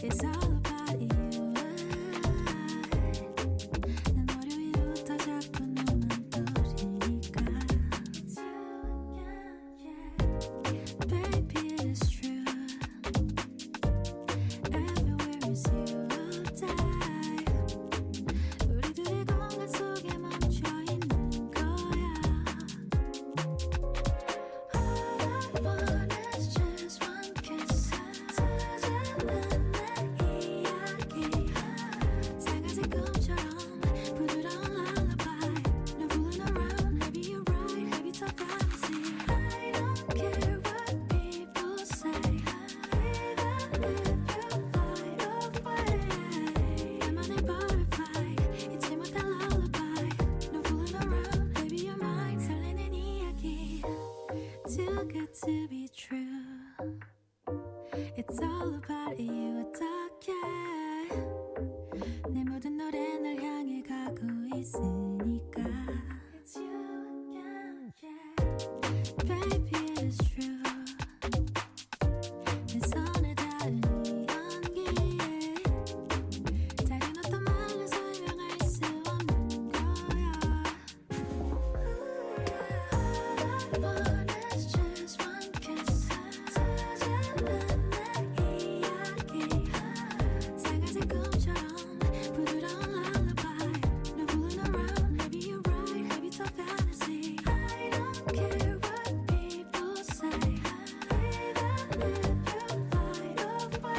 It's all about you. 난 월요일부터 자꾸 너만 떠오르니까. Baby, it is true. Everywhere is you all day. 우리 둘의 공간 속에 멈춰 있는 거야. All I want is just one kiss. 사라지는 내 이야기. 생각의 꿈처럼 부드러운 lullaby. No fooling around, maybe you're right, maybe it's a fantasy. I don't care what people say, even if you fly away. 나만의 butterfly, 잊지 못할 lullaby. No fooling around, maybe you're mine. 설레는 이야기, too good to be true. It's all about you. 어떡해? 내 모든 노래 널 향해 가고 있으니까. It's you again, yeah. Baby, it is true. 내 손에 닿은 이 연기. 다른 어떤 말로 설명할 수 없는 거야. All I want is just one kiss. 사라지는 내 이야기. 생각의 꿈처럼 부드러운 lullaby. No fooling around, maybe you're right, maybe it's a fantasy. I don't care what people say, even if you fly away.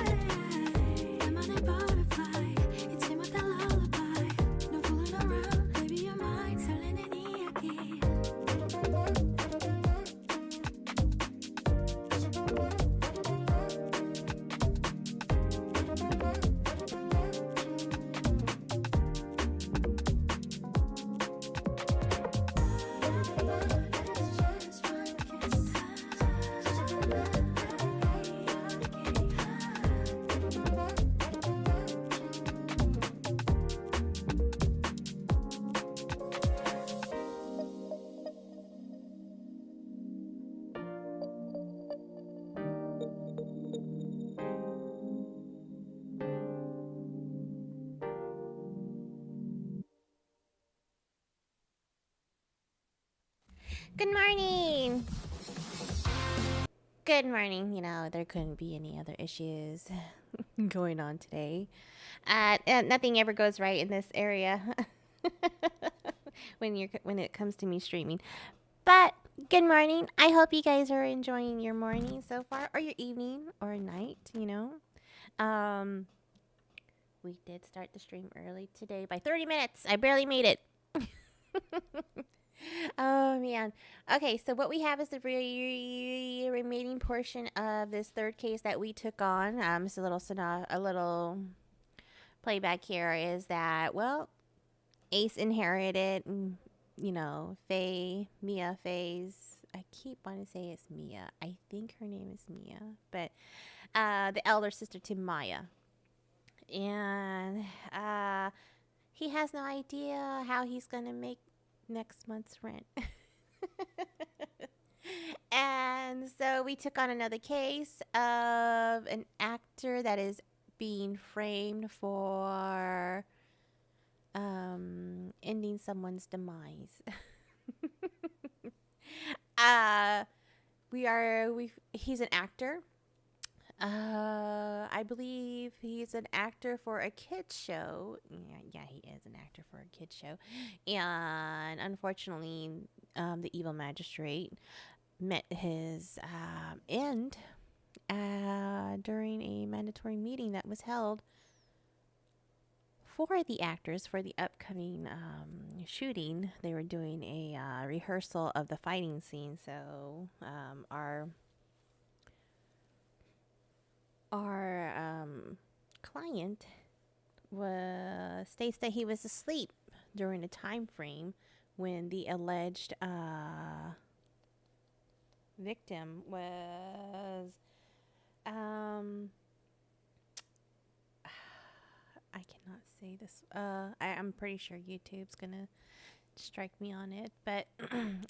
나만의 butterfly, 잊지 못할 lullaby. No fooling around, maybe you're mine. 설레는 이야기. Good morning. Good morning. You know, there couldn't be any other issues going on today. Nothing ever goes right in this area when it comes to me streaming. But good morning. I hope you guys are enjoying your morning so far, or your evening, or night. You know, we did start the stream early today by 30 minutes. I barely made it. Oh man. Okay, so what we have is the remaining portion of this third case that we took on. Just a little playback here is that, well, Ace inherited, you know, Faye's. I keep wanting to say it's Mia. I think her name is Mia, but the elder sister to Maya, and he has no idea how he's gonna make next month's rent. And so we took on another case of an actor that is being framed for ending someone's demise. He's an actor. I believe he's an actor for a kids show. Yeah, he is an actor for a kids show. And unfortunately, the evil magistrate met his end during a mandatory meeting that was held for the actors for the upcoming shooting. They were doing a rehearsal of the fighting scene. So our client states that he was asleep during the time frame when the alleged victim was I cannot say this. I'm pretty sure YouTube's gonna strike me on it, but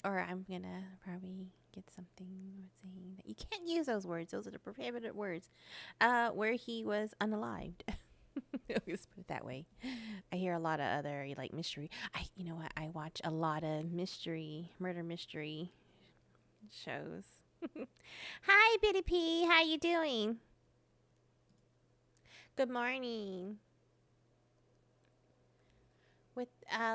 or I'm gonna probably get something saying that you can't use those words. Those are the prohibited words. Where he was unalived. Let's put it that way. I hear a lot of other like mystery. You know what? I watch a lot of murder mystery shows. Hi, Bitty P. How you doing? Good morning.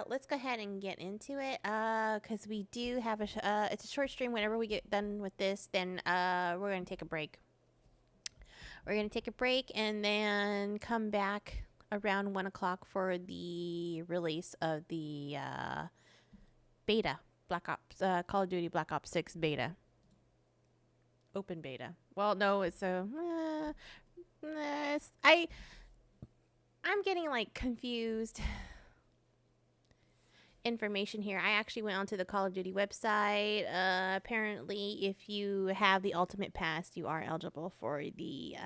Let's go ahead and get into it. Because we do have it's a short stream. Whenever we get done with this, then we're gonna take a break. We're gonna take a break and then come back around 1 o'clock for the release of the beta Black Ops Call of Duty Black Ops 6 beta. Open beta. Well, no, it's a. I'm getting like confused information here. I actually went onto the Call of Duty website. Apparently, if you have the Ultimate Pass, you are eligible for the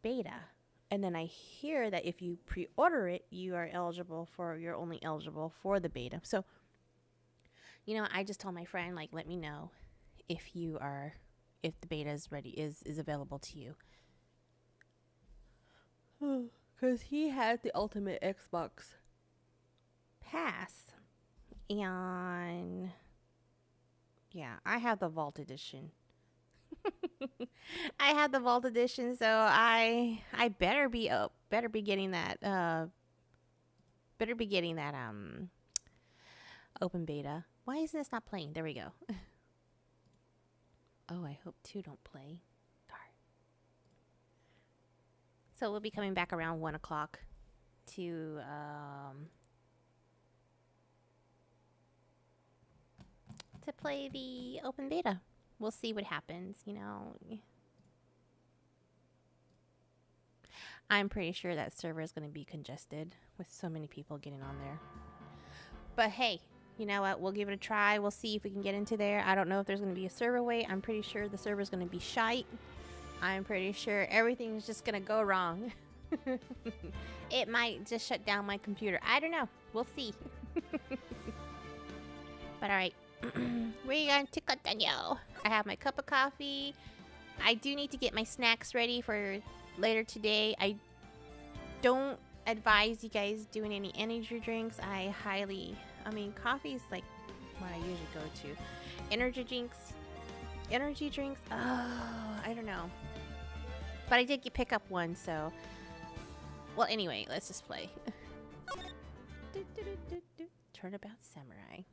beta. And then I hear that if you pre-order it, you're only eligible for the beta. So, you know, I just told my friend, like, let me know if the beta is ready, is available to you. Because he has the Ultimate Xbox Pass. And yeah, I have the Vault Edition. I have the Vault Edition, so I better be getting that open beta. Why isn't this not playing? There we go. Oh, I hope 2 don't play. Darn. So we'll be coming back around 1 o'clock to play the open beta. We'll see what happens, you know. I'm pretty sure that server is going to be congested with so many people getting on there. But hey, you know what? We'll give it a try. We'll see if we can get into there. I don't know if there's going to be a server wait. I'm pretty sure the server is going to be shite. I'm pretty sure everything's just going to go wrong. It might just shut down my computer. I don't know. We'll see. But alright. We're going to continue. I have my cup of coffee. I do need to get my snacks ready for later today. I don't advise you guys doing any energy drinks. Coffee is like what I usually go to. Energy drinks. Oh, I don't know. But I did pick up one, so. Well, anyway, let's just play. Turnabout Samurai.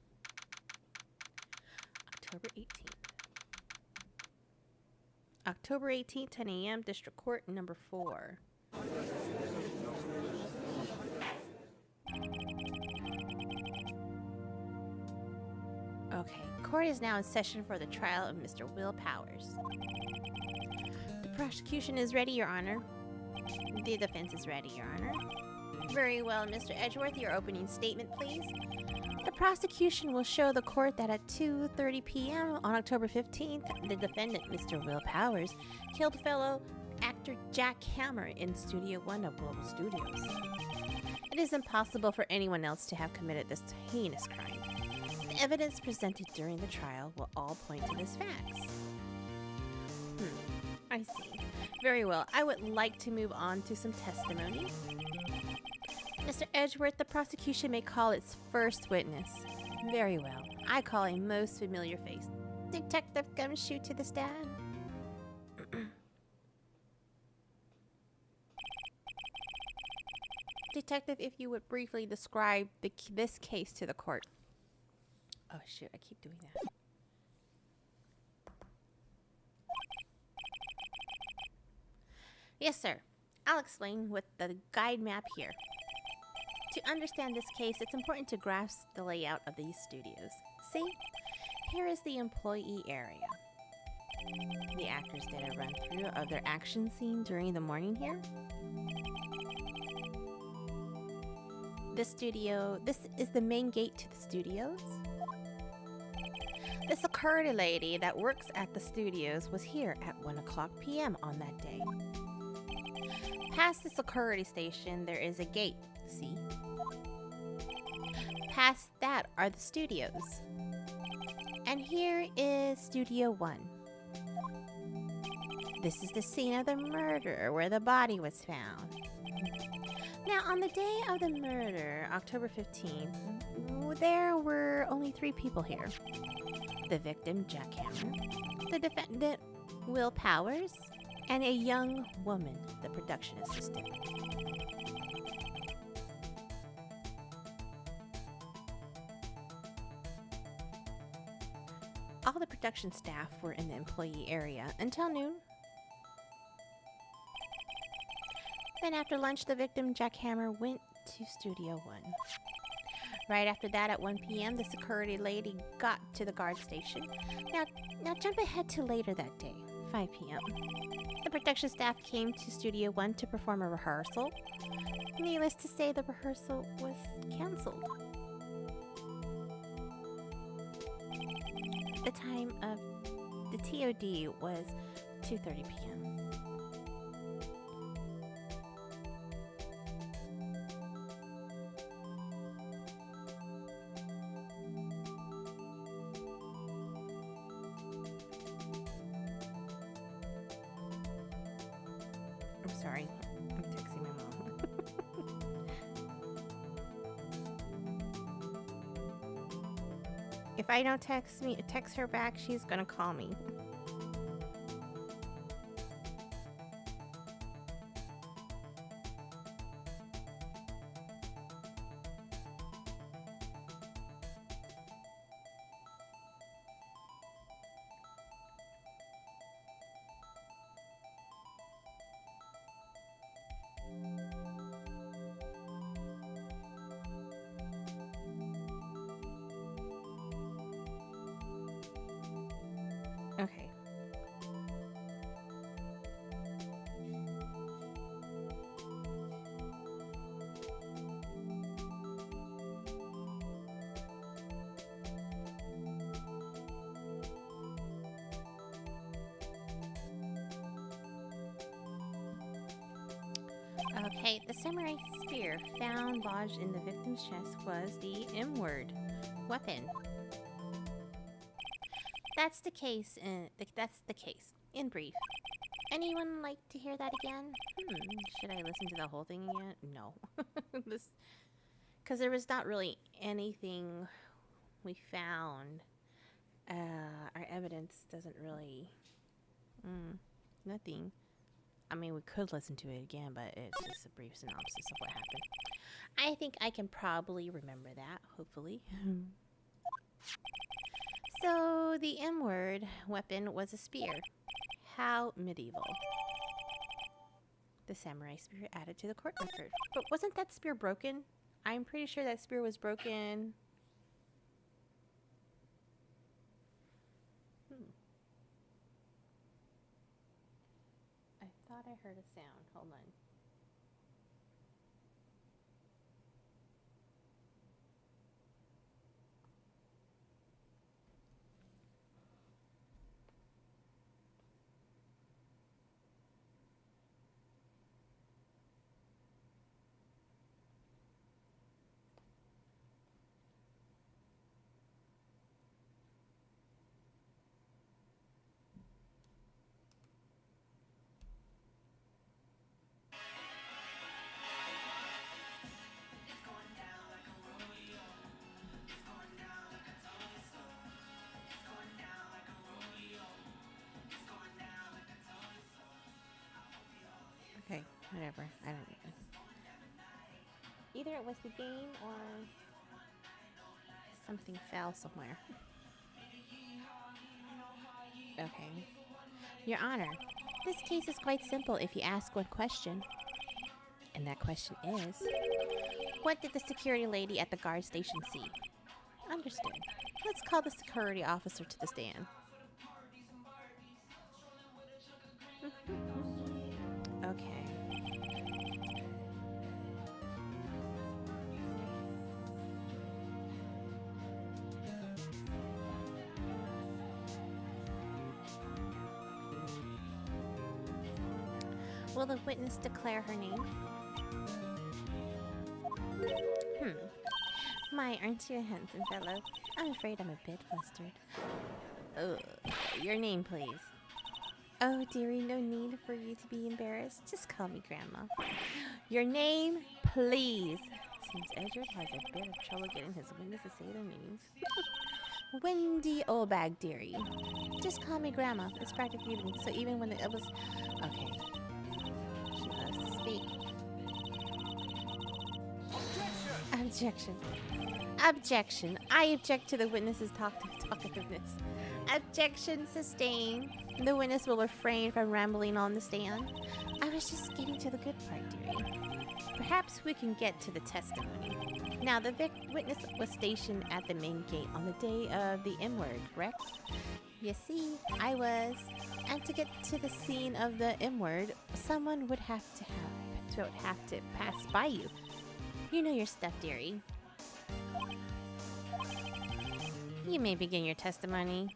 October 18th, 10 a.m., District Court, number 4. Okay, court is now in session for the trial of Mr. Will Powers. The prosecution is ready, Your Honor. The defense is ready, Your Honor. Very well, Mr. Edgeworth, your opening statement, please. The prosecution will show the court that at 2:30 p.m. on October 15th, the defendant, Mr. Will Powers, killed fellow actor Jack Hammer in Studio 1 of Global Studios. It is impossible for anyone else to have committed this heinous crime. The evidence presented during the trial will all point to this fact. I see. Very well. I would like to move on to some testimony. Mr. Edgeworth, the prosecution may call its first witness. Very well. I call a most familiar face. Detective Gumshoe to the stand. Detective, if you would briefly describe this case to the court. Oh, shoot. I keep doing that. Yes, sir. I'll explain with the guide map here. To understand this case, it's important to grasp the layout of these studios. See? Here is the employee area. The actors did a run-through of their action scene during the morning here. This is the main gate to the studios. The security lady that works at the studios was here at 1 o'clock p.m. on that day. Past the security station, there is a gate, see? Past that are the studios. And here is Studio 1. This is the scene of the murder where the body was found. Now, on the day of the murder, October 15th, there were only 3 people here. The victim, Jack Hammer, the defendant, Will Powers, and a young woman, the production assistant. All the production staff were in the employee area until noon. Then after lunch, the victim, Jack Hammer, went to Studio 1. Right after that, at 1 p.m., the security lady got to the guard station. Now jump ahead to later that day, 5 p.m. The production staff came to Studio 1 to perform a rehearsal. Needless to say, the rehearsal was canceled. The time of the TOD was 2:30 p.m. I'm sorry, I'm texting my mom. If I don't text her back, she's gonna call me. Okay. Okay, the samurai spear found lodged in the victim's chest was the M-word weapon. That's the case. That's the case. In brief. Anyone like to hear that again? Should I listen to the whole thing again? No. Because there was not really anything we found. Our evidence doesn't really... nothing. I mean, we could listen to it again, but it's just a brief synopsis of what happened. I think I can probably remember that, hopefully. So, the M-word weapon was a spear. How medieval. The samurai spear added to the court record. But wasn't that spear broken? I'm pretty sure that spear was broken. I thought I heard a sound. Hold on. Okay, whatever. I don't know. Either it was the game or something fell somewhere. Okay. Your Honor, this case is quite simple if you ask one question. And that question is, what did the security lady at the guard station see? Understood. Let's call the security officer to the stand. Okay. Will the witness declare her name? my, aren't you a handsome fellow? I'm afraid I'm a bit flustered. Your name, please. Oh, dearie, no need for you to be embarrassed. Just call me Grandma. Your name, please. Seems Edward has a bit of trouble getting his witness to say their names. Wendy Oldbag, dearie. Just call me Grandma. It's practically even. So even when it was... Okay. She loves to speak. Objection. Objection. I object to the witness's talkativeness. Objection sustained. The witness will refrain from rambling on the stand. I was just getting to the good part, dearie. Perhaps we can get to the testimony. Now, the witness was stationed at the main gate on the day of the M-word, correct? You see, I was. And to get to the scene of the M-word, someone would have to pass by you. You know your stuff, dearie. You may begin your testimony.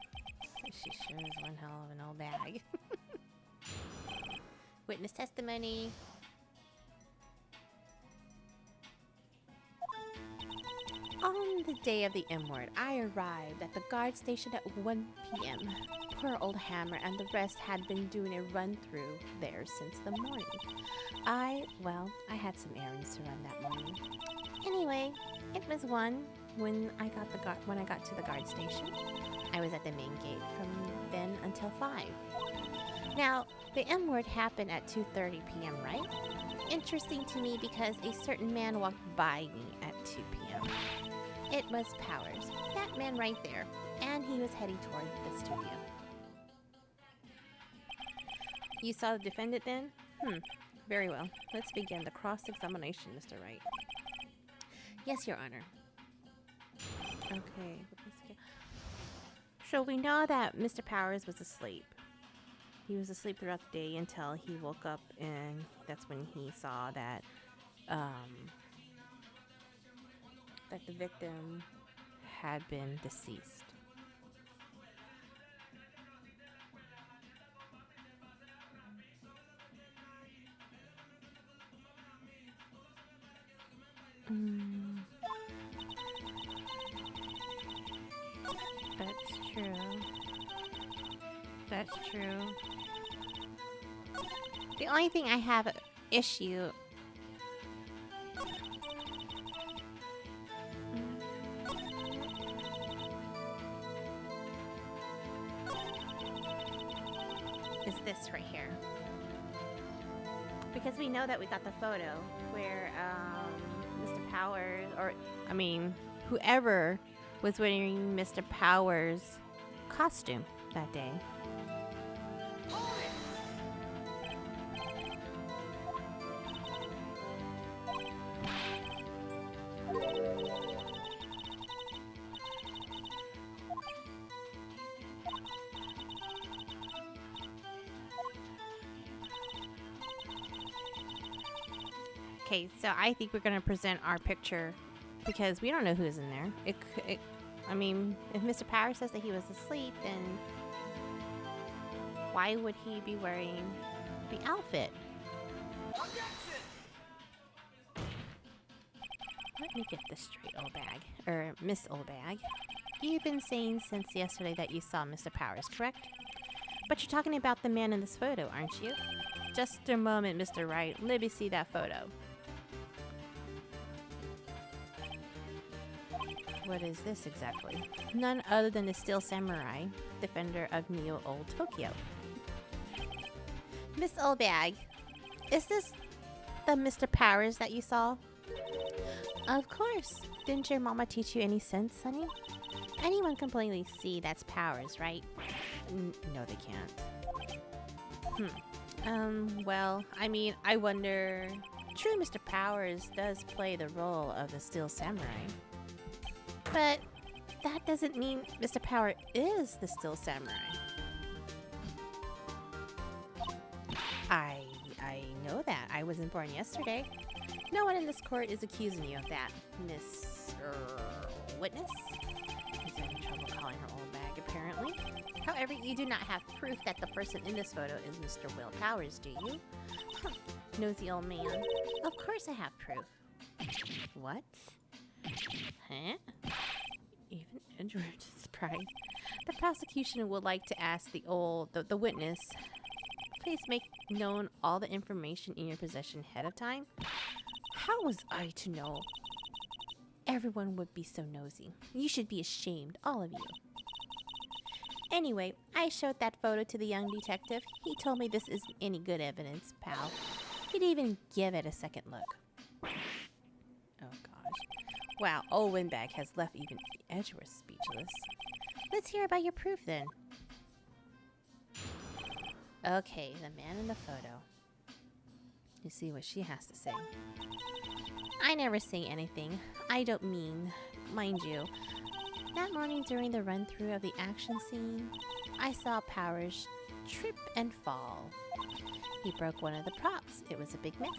She sure is one hell of an old bag. Witness testimony. On the day of the M-word, I arrived at the guard station at 1 p.m. Poor old Hammer and the rest had been doing a run-through there since the morning. I had some errands to run that morning. Anyway, it was 1 when I got to the guard station. I was at the main gate from then until 5. Now, the M-word happened at 2:30 p.m., right? Interesting to me because a certain man walked by me at 2 p.m. It was Powers, that man right there, and he was heading toward the studio. You saw the defendant then? Very well. Let's begin the cross-examination, Mr. Wright. Yes, Your Honor. Okay. So we know that Mr. Powers was asleep. He was asleep throughout the day until he woke up, and that's when he saw that that the victim had been deceased. That's true. That's true. The only thing I have an issue is this right here. Because we know that we got the photo where Mr. Powers, whoever was wearing Mr. Powers' costume that day. Okay, so I think we're going to present our picture because we don't know who's in there. If Mr. Power says that he was asleep, then why would he be wearing the outfit? Let me get this straight, old bag. Or Miss Old Bag. You've been saying since yesterday that you saw Mr. Powers, correct? But you're talking about the man in this photo, aren't you? Just a moment, Mr. Wright. Let me see that photo. What is this exactly? None other than the Steel Samurai, defender of Neo Old Tokyo. Miss Old Bag, is this the Mr. Powers that you saw? Of course. Didn't your mama teach you any sense, honey? Anyone can plainly see that's Powers, right? No, they can't. I wonder... True, Mr. Powers does play the role of the Steel Samurai. But that doesn't mean Mr. Power is the Steel Samurai. I know that. I wasn't born yesterday. No one in this court is accusing you of that, Miss Witness. He's having trouble calling her old bag, apparently. However, you do not have proof that the person in this photo is Mr. Will Powers, do you? Nosy old man. Of course I have proof. What? Huh? Even Edward's surprised. The prosecution would like to ask the witness, please make known all the information in your possession ahead of time. How was I to know? Everyone would be so nosy. You should be ashamed, all of you. Anyway, I showed that photo to the young detective. He told me this isn't any good evidence, pal. He didn't even give it a second look. Oh gosh. Wow, old Windbag has left even Edgeworth speechless. Let's hear about your proof then. Okay, the man in the photo. You see what she has to say. I never say anything. I don't mean, mind you. That morning during the run-through of the action scene, I saw Powers trip and fall. He broke one of the props. It was a big mess.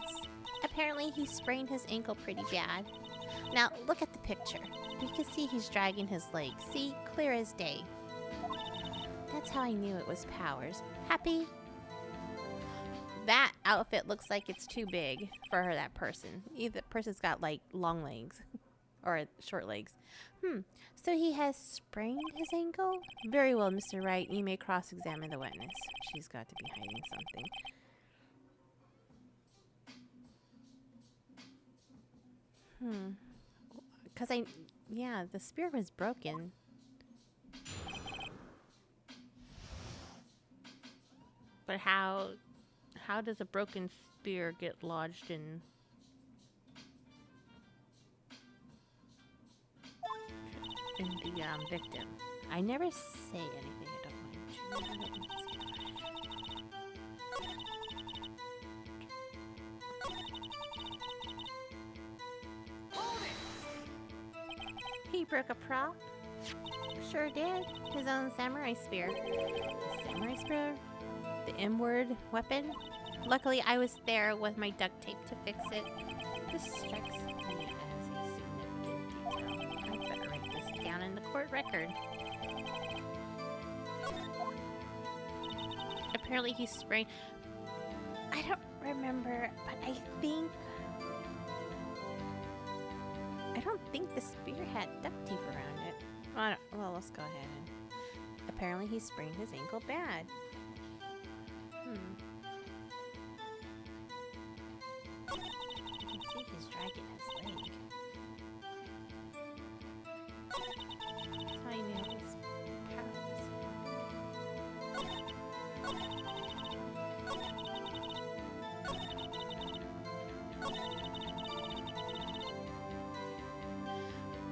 Apparently, he sprained his ankle pretty bad. Now, look at the picture. You can see he's dragging his leg. See? Clear as day. That's how I knew it was Powers. Happy? That outfit looks like it's too big for that person. Either person's got, like, long legs. Or short legs. So he has sprained his ankle? Very well, Mr. Wright. You may cross-examine the witness. She's got to be hiding something. Because yeah, the spear was broken. But how does a broken spear get lodged in the victim? I never say anything I don't want to. He broke a prop? Sure did. His own samurai spear. The samurai spear? The M-word weapon? Luckily, I was there with my duct tape to fix it. This strikes me as a significant detail. I better write this down in the court record. Apparently, he sprained. I don't remember, but I don't think the spear had duct tape around it. Well, let's go ahead and... Apparently he sprained his ankle bad. You can see he's dragging his leg. That's how I knew it was Powers.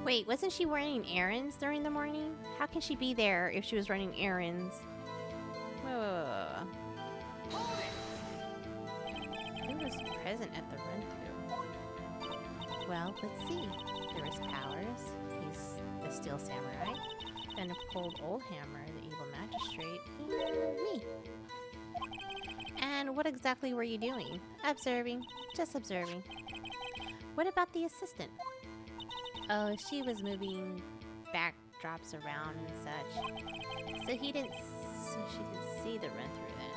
Wait, wasn't she running errands during the morning? How can she be there if she was running errands? Whoa. Who was present at the run-through? Well, let's see. There was Powers. He's the Steel Samurai. Then a cold old hammer, the evil magistrate, and me. And what exactly were you doing? Observing. Just observing. What about the assistant? Oh, she was moving backdrops around and such. So she didn't see the run-through then.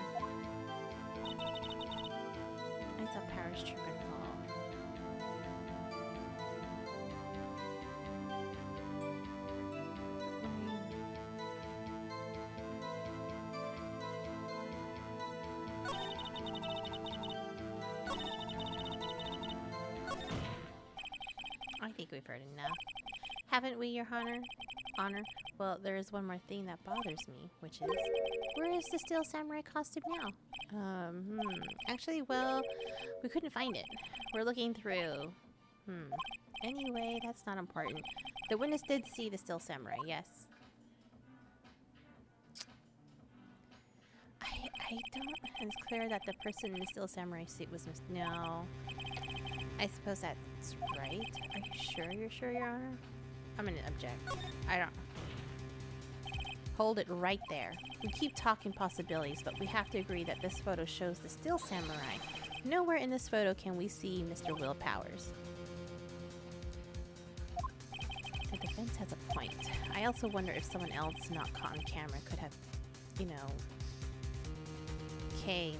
I saw Powers trip and fall. I think we've heard enough. Haven't we, Your Honor? Well, there is one more thing that bothers me, which is, where is the Steel Samurai costume now? Actually, well, we couldn't find it. We're looking through. Anyway, that's not important. The witness did see the Steel Samurai, yes. I don't... It's clear that the person in the Steel Samurai suit was no. I suppose that's right. Are you sure you're sure, Your Honor? I'm gonna object. I don't... Hold it right there. We keep talking possibilities, but we have to agree that this photo shows the Steel Samurai. Nowhere in this photo can we see Mr. Will Powers. The defense has a point. I also wonder if someone else not caught on camera could have, you know,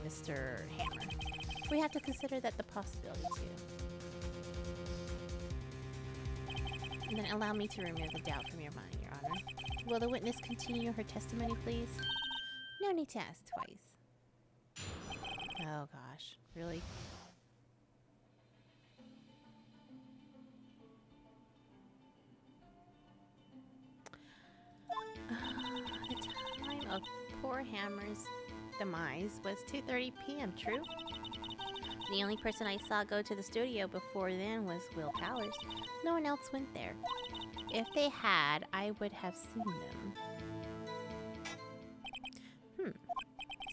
Mr. Hammer. We have to consider that the possibility too. And then allow me to remove the doubt from your mind, Your Honor. Will the witness continue her testimony, please? No need to ask twice. Oh gosh, really? The time of poor Hammer's demise was 2:30 p.m., true? The only person I saw go to the studio before then was Will Powers. No one else went there. If they had, I would have seen them.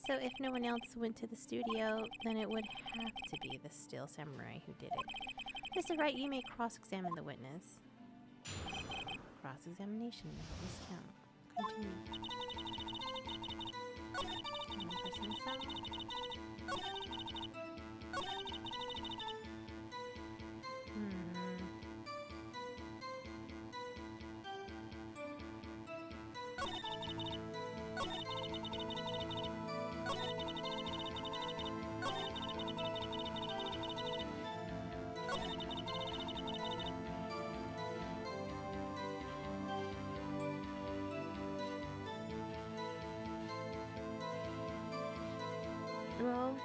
So if no one else went to the studio, then it would have to be the Steel Samurai who did it. Mr. Wright, you may cross-examine the witness. Cross-examination. Witness count. Continue. Only person I saw. Well,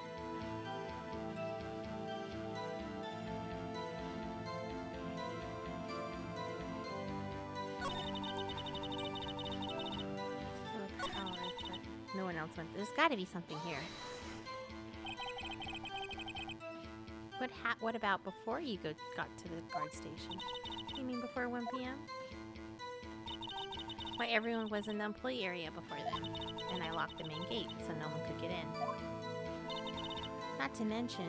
no one else went. There's got to be something here. What about before you got to the guard station? You mean before 1 p.m.? Why, everyone was in the employee area before then, and I locked the main gate so no one could get in. Not to mention,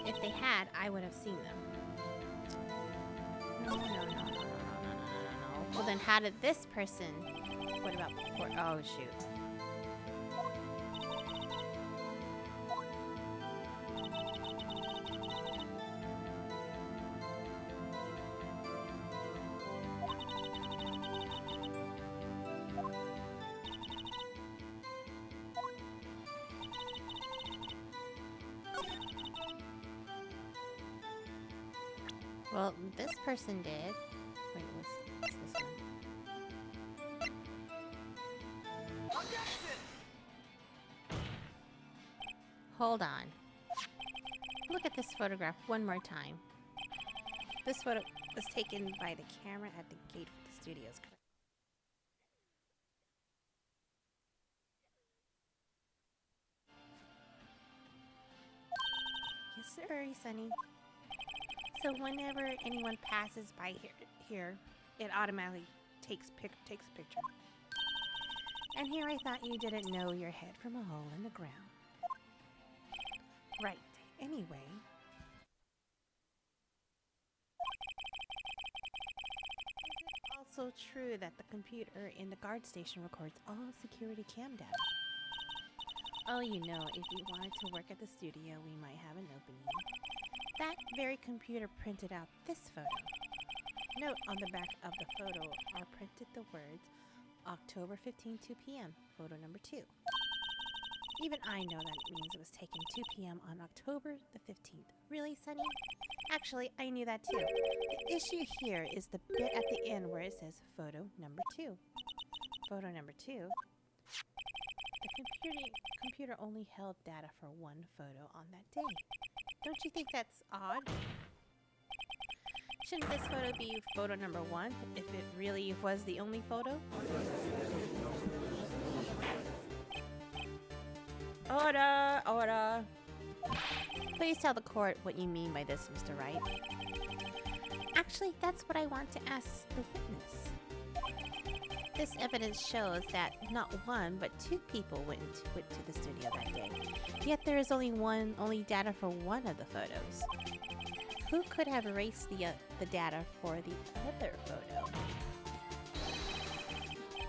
if they had, I would have seen them. No. Well, then how did this person... What about before? Oh, shoot. Well, this person did. Wait, what's this one? Hold on. Look at this photograph one more time. This photo was taken by the camera at the gate for the studios. Yes, sir, Sunny. So whenever anyone passes by here, it automatically takes a picture. And here I thought you didn't know your head from a hole in the ground. Right. Anyway. Is it also true that the computer in the guard station records all security cam data? Oh, you know, if you wanted to work at the studio, we might have an opening. That very computer printed out this photo. Note on the back of the photo are printed the words October 15, 2 p.m., photo number 2. Even I know that it means it was taken 2 p.m. on October the 15th. Really, Sunny? Actually, I knew that too. The issue here is the bit at the end where it says photo number 2. Photo number 2? The computer only held data for one photo on that day. Don't you think that's odd? Shouldn't this photo be photo number 1 if it really was the only photo? Order! Order! Please tell the court what you mean by this, Mr. Wright. Actually, that's what I want to ask the witness. This evidence shows that not one, but 2 people went to the studio that day. Yet there is only data for one of the photos. Who could have erased the data for the other photo?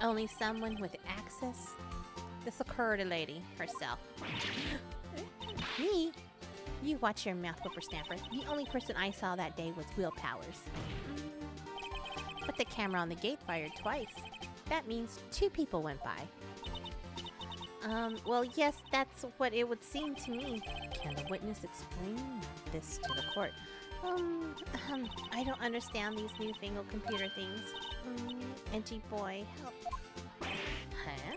Only someone with access? The security lady herself. Me? You watch your mouth, whippersnapper. The only person I saw that day was Will Powers. But the camera on the gate fired twice. That means 2 people went by. Well, yes, that's what it would seem to me. Can the witness explain this to the court? I don't understand these newfangled computer things. Edgy boy, help. Huh?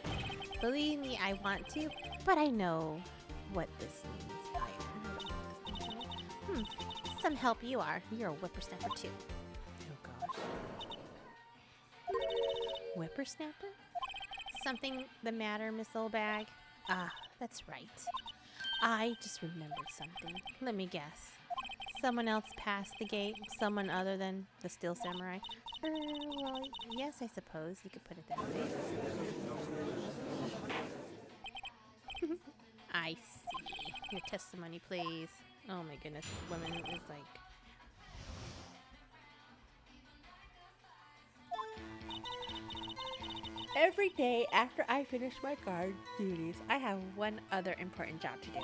Believe me, I want to, but I know what this means. I don't know what this means. Some help you are. You're a whippersnapper too. Oh gosh. Whippersnapper? Something the matter, Miss Oldbag? Ah, that's right. I just remembered something. Let me guess. Someone else passed the gate? Someone other than the Steel Samurai? Well, yes, I suppose you could put it that way. I see. Your testimony, please. Oh my goodness, this woman is like... Every day after I finish my guard duties, I have one other important job to do.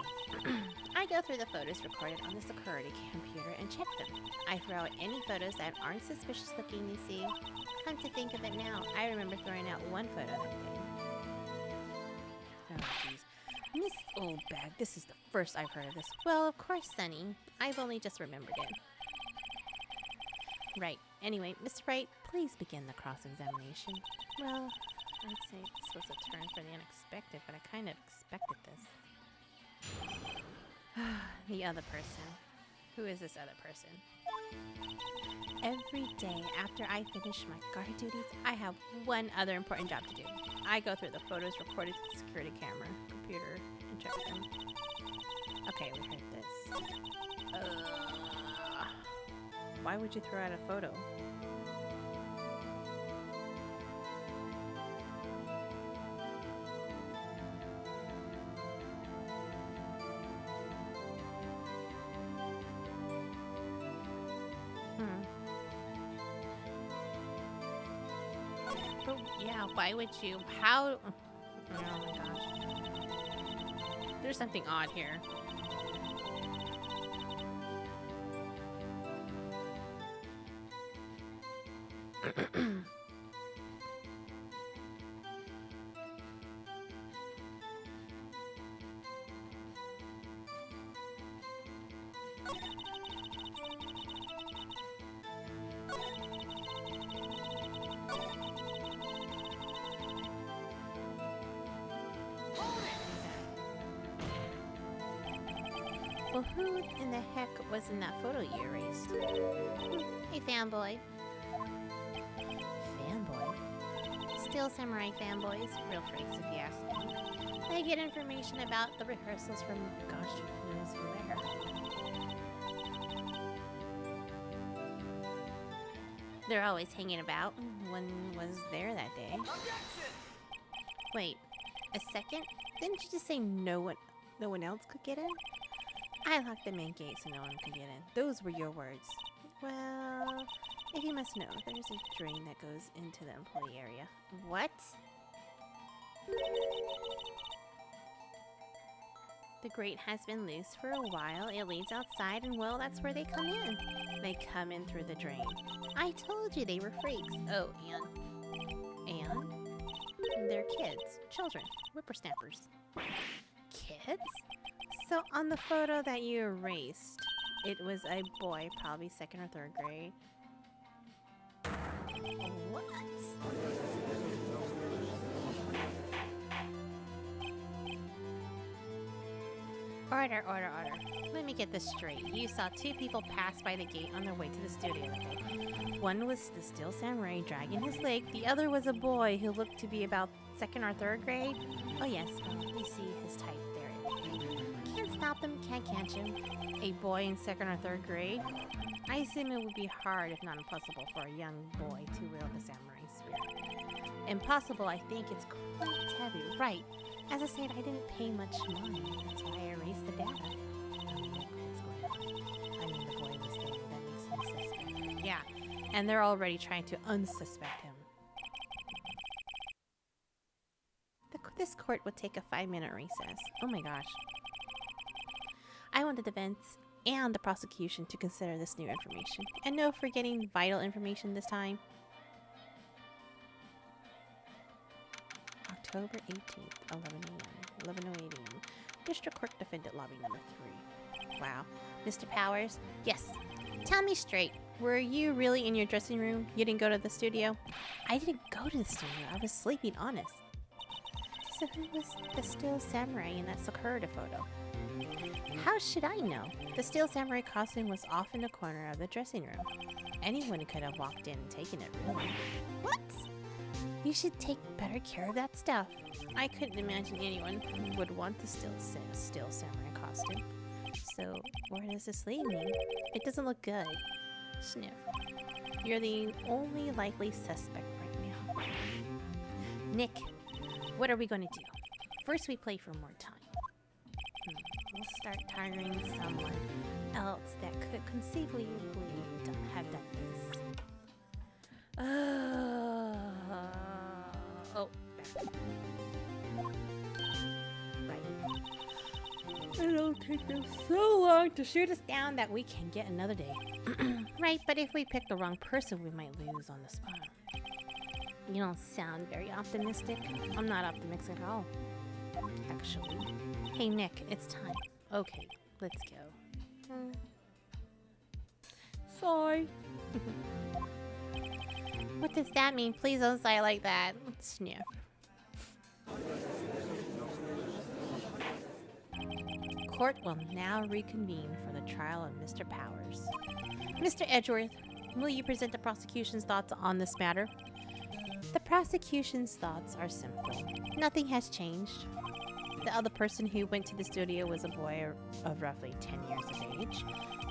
I go through the photos recorded on the security computer and check them. I throw out any photos that aren't suspicious looking, you see. Come to think of it now, I remember throwing out one photo that day. Oh, jeez. Miss Oldbag, this is the first I've heard of this. Well, of course, Sonny. I've only just remembered it. Right. Anyway, Mr. Wright, please begin the cross-examination. Well, I'd say it's supposed to turn for the unexpected, but I kind of expected this. The other person. Who is this other person? Every day after I finish my guard duties, I have one other important job to do. I go through the photos recorded to the security camera, computer, and check them. Okay, we heard this. Why would you throw out a photo? But yeah, why would you? How? Oh my gosh. There's something odd here. Well, who in the heck was in that photo you erased? Hey, fanboy. Fanboy? Steel Samurai fanboys. Real freaks, if you ask me. They get information about the rehearsals from gosh knows where. They're always hanging about. One was there that day. Wait, a second? Didn't you just say no one else could get in? I locked the main gate so no one could get in. Those were your words. Well, if you must know, there's a drain that goes into the employee area. What? The grate has been loose for a while. It leads outside, and well, that's where they come in. They come in through the drain. I told you they were freaks. Oh, and they're kids, children, whippersnappers. Kids? So on the photo that you erased, it was a boy, probably 2nd or 3rd grade. What? Order. Let me get this straight. You saw 2 people pass by the gate on their way to the studio that day. One was the Steel Samurai dragging his leg. The other was a boy who looked to be about 2nd or 3rd grade. Oh yes, we see his type there. Can't stop them, can't catch him. A boy in 2nd or 3rd grade? I assume it would be hard, if not impossible, for a young boy to wield the samurai spear. Impossible, I think it's quite heavy. Right. As I said, I didn't pay much mind. That's why I erased the data. I mean, the boy was there. That makes me suspect. Yeah, and they're already trying to unsuspect him. This court would take a 5-minute recess. Oh my gosh. I want the defense and the prosecution to consider this new information. And no forgetting vital information this time. October 18th, 11 a.m. 11:08 a.m. District Court Defendant Lobby number 3. Wow. Mr. Powers? Yes. Tell me straight. Were you really in your dressing room? You didn't go to the studio? I didn't go to the studio. I was sleeping, honest. So who was the still samurai in that Sakura photo? How should I know? The still samurai costume was off in the corner of the dressing room. Anyone could have walked in and taken it, really. What? You should take better care of that stuff. I couldn't imagine anyone would want the still samurai costume. So, where does this leave me? It doesn't look good. Sniff. You're the only likely suspect right now. Nick, what are we going to do? First, we play for more time. We'll start targeting someone else that could conceivably have done this. Oh, right. It'll take them so long to shoot us down that we can get another day. Right, but if we pick the wrong person, we might lose on the spot. You don't sound very optimistic. I'm not optimistic at all, actually. Hey, Nick, it's time. Okay, let's go. Sorry. What does that mean? Please don't say it like that. Sniff. Court will now reconvene for the trial of Mr. Powers. Mr. Edgeworth, will you present the prosecution's thoughts on this matter? The prosecution's thoughts are simple. Nothing has changed. The other person who went to the studio was a boy of roughly 10 years of age.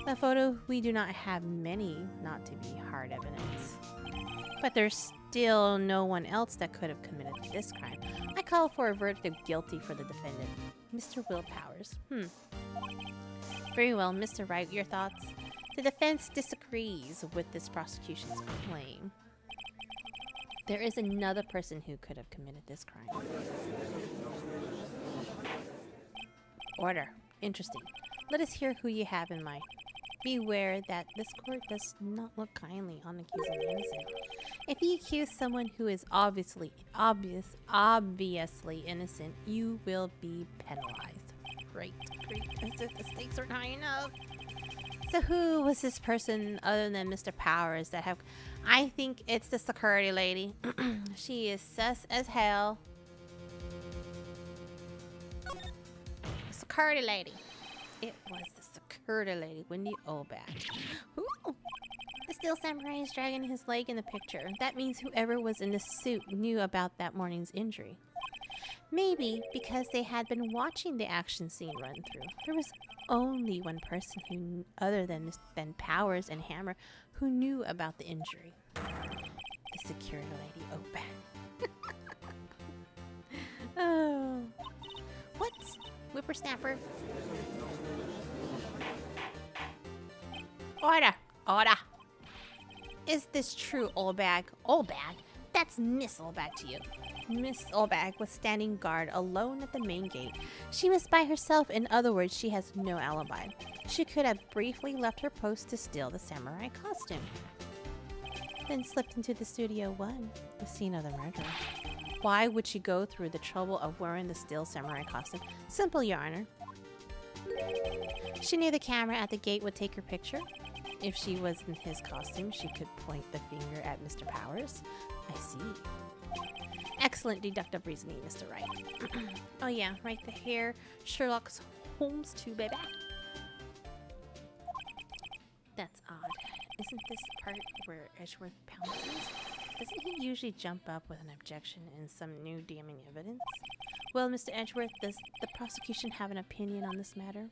The photo, we do not have many not to be hard evidence. But there's still no one else that could have committed this crime. I call for a verdict of guilty for the defendant, Mr. Will Powers. Very well, Mr. Wright, your thoughts? The defense disagrees with this prosecution's claim. There is another person who could have committed this crime. Order. Interesting. Let us hear who you have in mind. Beware that this court does not look kindly on accusing the innocent. If you accuse someone who is obviously innocent, you will be penalized. Great. As if the stakes aren't high enough. So who was this person other than Mr. Powers that have... I think it's the security lady. She is sus as hell. The security lady. It was the security lady, Wendy Oback. Ooh. The still samurai is dragging his leg in the picture. That means whoever was in the suit knew about that morning's injury. Maybe because they had been watching the action scene run through. There was only one person who, other than Powers and Hammer, who knew about the injury. The security lady, Oback. Oh. What? Whippersnapper. Order. Is this true, Oback? Oback? That's Miss Oback to you. Miss Oback was standing guard alone at the main gate. She was by herself. In other words, she has no alibi. She could have briefly left her post to steal the samurai costume. Then slipped into the Studio 1, the scene of the murder. Why would she go through the trouble of wearing the still samurai costume? Simple, Your Honor. She knew the camera at the gate would take her picture. If she was in his costume, she could point the finger at Mr. Powers. I see. Excellent deductive reasoning, Mr. Wright. Oh yeah, right here. Sherlock Holmes too, baby. That's odd. Isn't this part where Edgeworth pounces? Doesn't he usually jump up with an objection and some new damning evidence? Well, Mr. Edgeworth, does the prosecution have an opinion on this matter?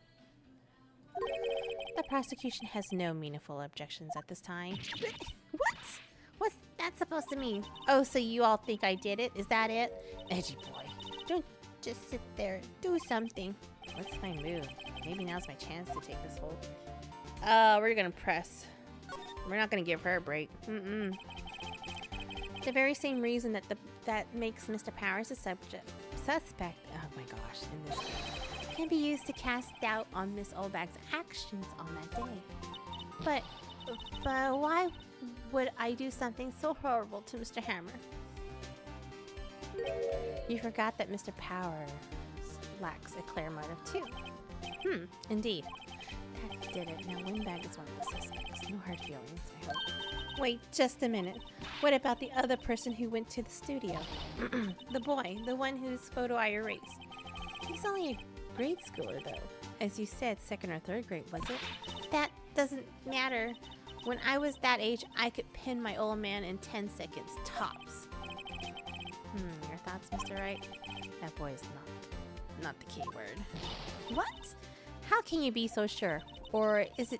The prosecution has no meaningful objections at this time. What? What's that supposed to mean? Oh, so you all think I did it? Is that it? Edgy boy. Don't just sit there. Do something. What's my move? Maybe now's my chance to take this hold. We're gonna press. We're not gonna give her a break. The very same reason that makes Mr. Powers a suspect. Oh my gosh, in this case, can be used to cast doubt on Miss Oback's actions on that day. But why would I do something so horrible to Mr. Hammer? You forgot that Mr. Powers lacks a clear motive too. Indeed. That did it. Now, Windbag is one of the suspects. No hard feelings, I hope. Wait just a minute. What about the other person who went to the studio? The boy, the one whose photo I erased. He's only a grade schooler, though. As you said, 2nd or 3rd grade, was it? That doesn't matter. When I was that age, I could pin my old man in 10 seconds, tops. Your thoughts, Mr. Wright? That boy is not the key word. What? How can you be so sure? Or is it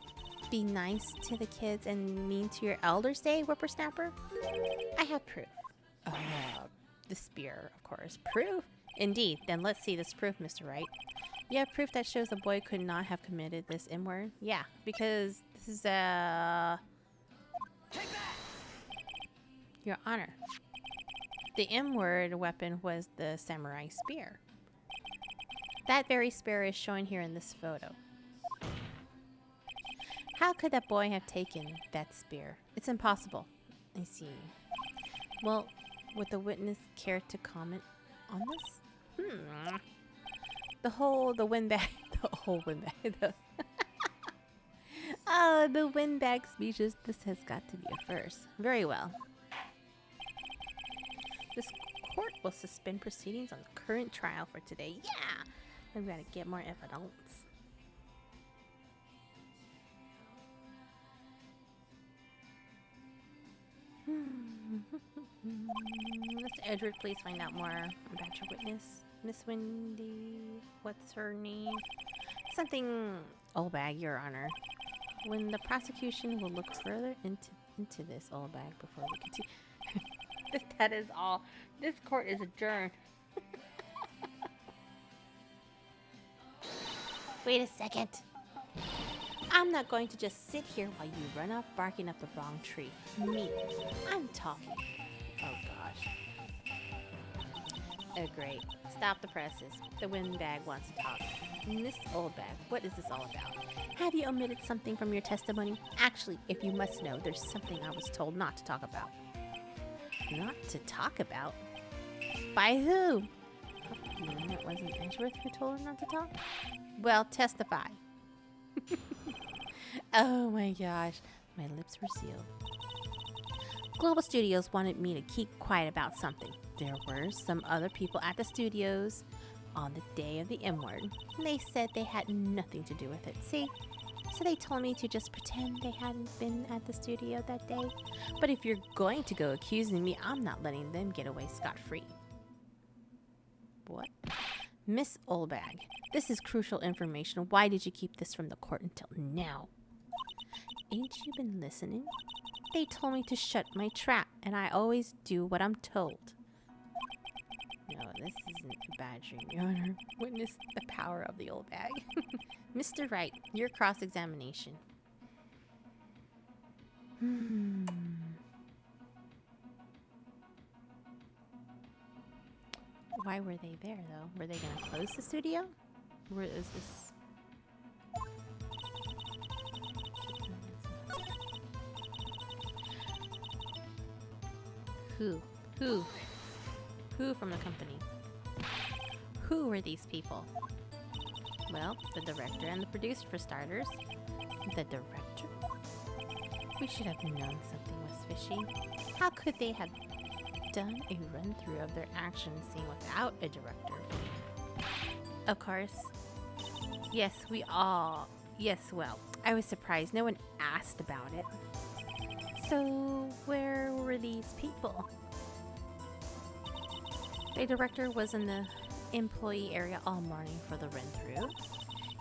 be nice to the kids and mean to your elders, say, whippersnapper? I have proof. The spear, of course. Proof? Indeed. Then let's see this proof, Mr. Wright. You have proof that shows the boy could not have committed this M-word? Yeah, because this is Your Honor. The M-word weapon was the samurai spear. That very spear is shown here in this photo. How could that boy have taken that spear? It's impossible. I see. Well, would the witness care to comment on this? The windbag, the windbag speeches. This has got to be a first. Very well. This court will suspend proceedings on the current trial for today. Yeah! We've got to get more evidence. Mr. Edward, please find out more about your witness. Miss Wendy, what's her name? Something old bag, Your Honor. When the prosecution will look further into this old bag before we continue. That is all. This court is adjourned. Wait a second. I'm not going to just sit here while you run off barking up the wrong tree. Me. I'm talking. Oh gosh. Oh great. Stop the presses. The windbag wants to talk. Miss Oldbag, what is this all about? Have you omitted something from your testimony? Actually, if you must know, there's something I was told not to talk about. Not to talk about? By who? You mean it wasn't Edgeworth who told her not to talk? Well, testify. Oh my gosh, my lips were sealed. Global Studios wanted me to keep quiet about something. There were some other people at the studios on the day of the M-word. They said they had nothing to do with it. See? So they told me to just pretend they hadn't been at the studio that day. But if you're going to go accusing me, I'm not letting them get away scot-free. What? Miss Oldbag, this is crucial information. Why did you keep this from the court until now? Ain't you been listening? They told me to shut my trap, and I always do what I'm told. No, this isn't a bad dream, Your Honor. Witness the power of the old bag. Mr. Wright, your cross-examination. Why were they there, though? Were they going to close the studio? Where is this? Who from the company? Who were these people? Well, the director and the producer for starters. The director? We should have known something was fishy. How could they have done a run-through of their action scene without a director? Of course. Yes, well, I was surprised. No one asked about it. So, where were these people? The director was in the employee area all morning for the run-through.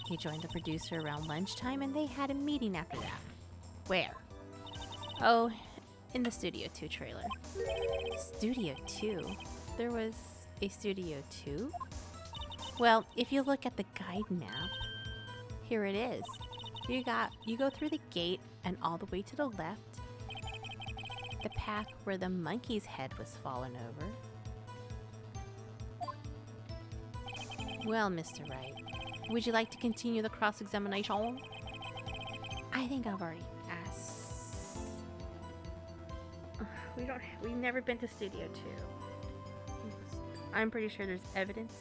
He joined the producer around lunchtime and they had a meeting after that. Where? Oh, in the Studio 2 trailer. Studio 2? There was a Studio 2? Well, if you look at the guide map, here it is. You go through the gate and all the way to the left. The path where the monkey's head was fallen over. Well, Mr. Wright, would you like to continue the cross-examination? I think I've already asked. We've never been to Studio 2. I'm pretty sure there's evidence.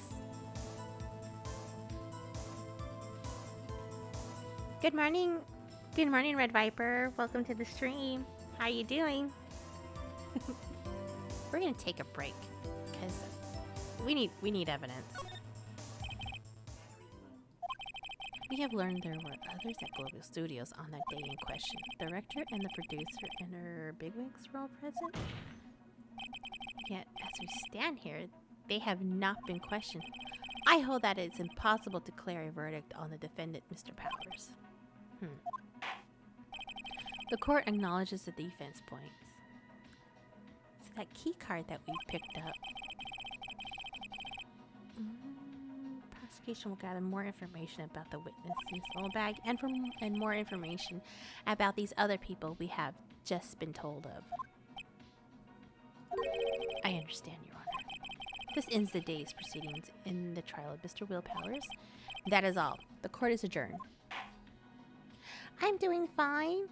Good morning. Good morning, Red Viper. Welcome to the stream. How you doing? We're gonna take a break because we need evidence. We have learned there were others at Global Studios on that day in question. The director and the producer and her bigwigs were all present. Yet, as we stand here, they have not been questioned. I hold that it's impossible to declare a verdict on the defendant, Mr. Powers. The court acknowledges the defense points. So that key card that we picked up. Prosecution will gather more information about the witness, Miss Oldbag, and more information about these other people we have just been told of. I understand, Your Honor. This ends the day's proceedings in the trial of Mr. Will Powers. That is all. The court is adjourned. I'm doing fine.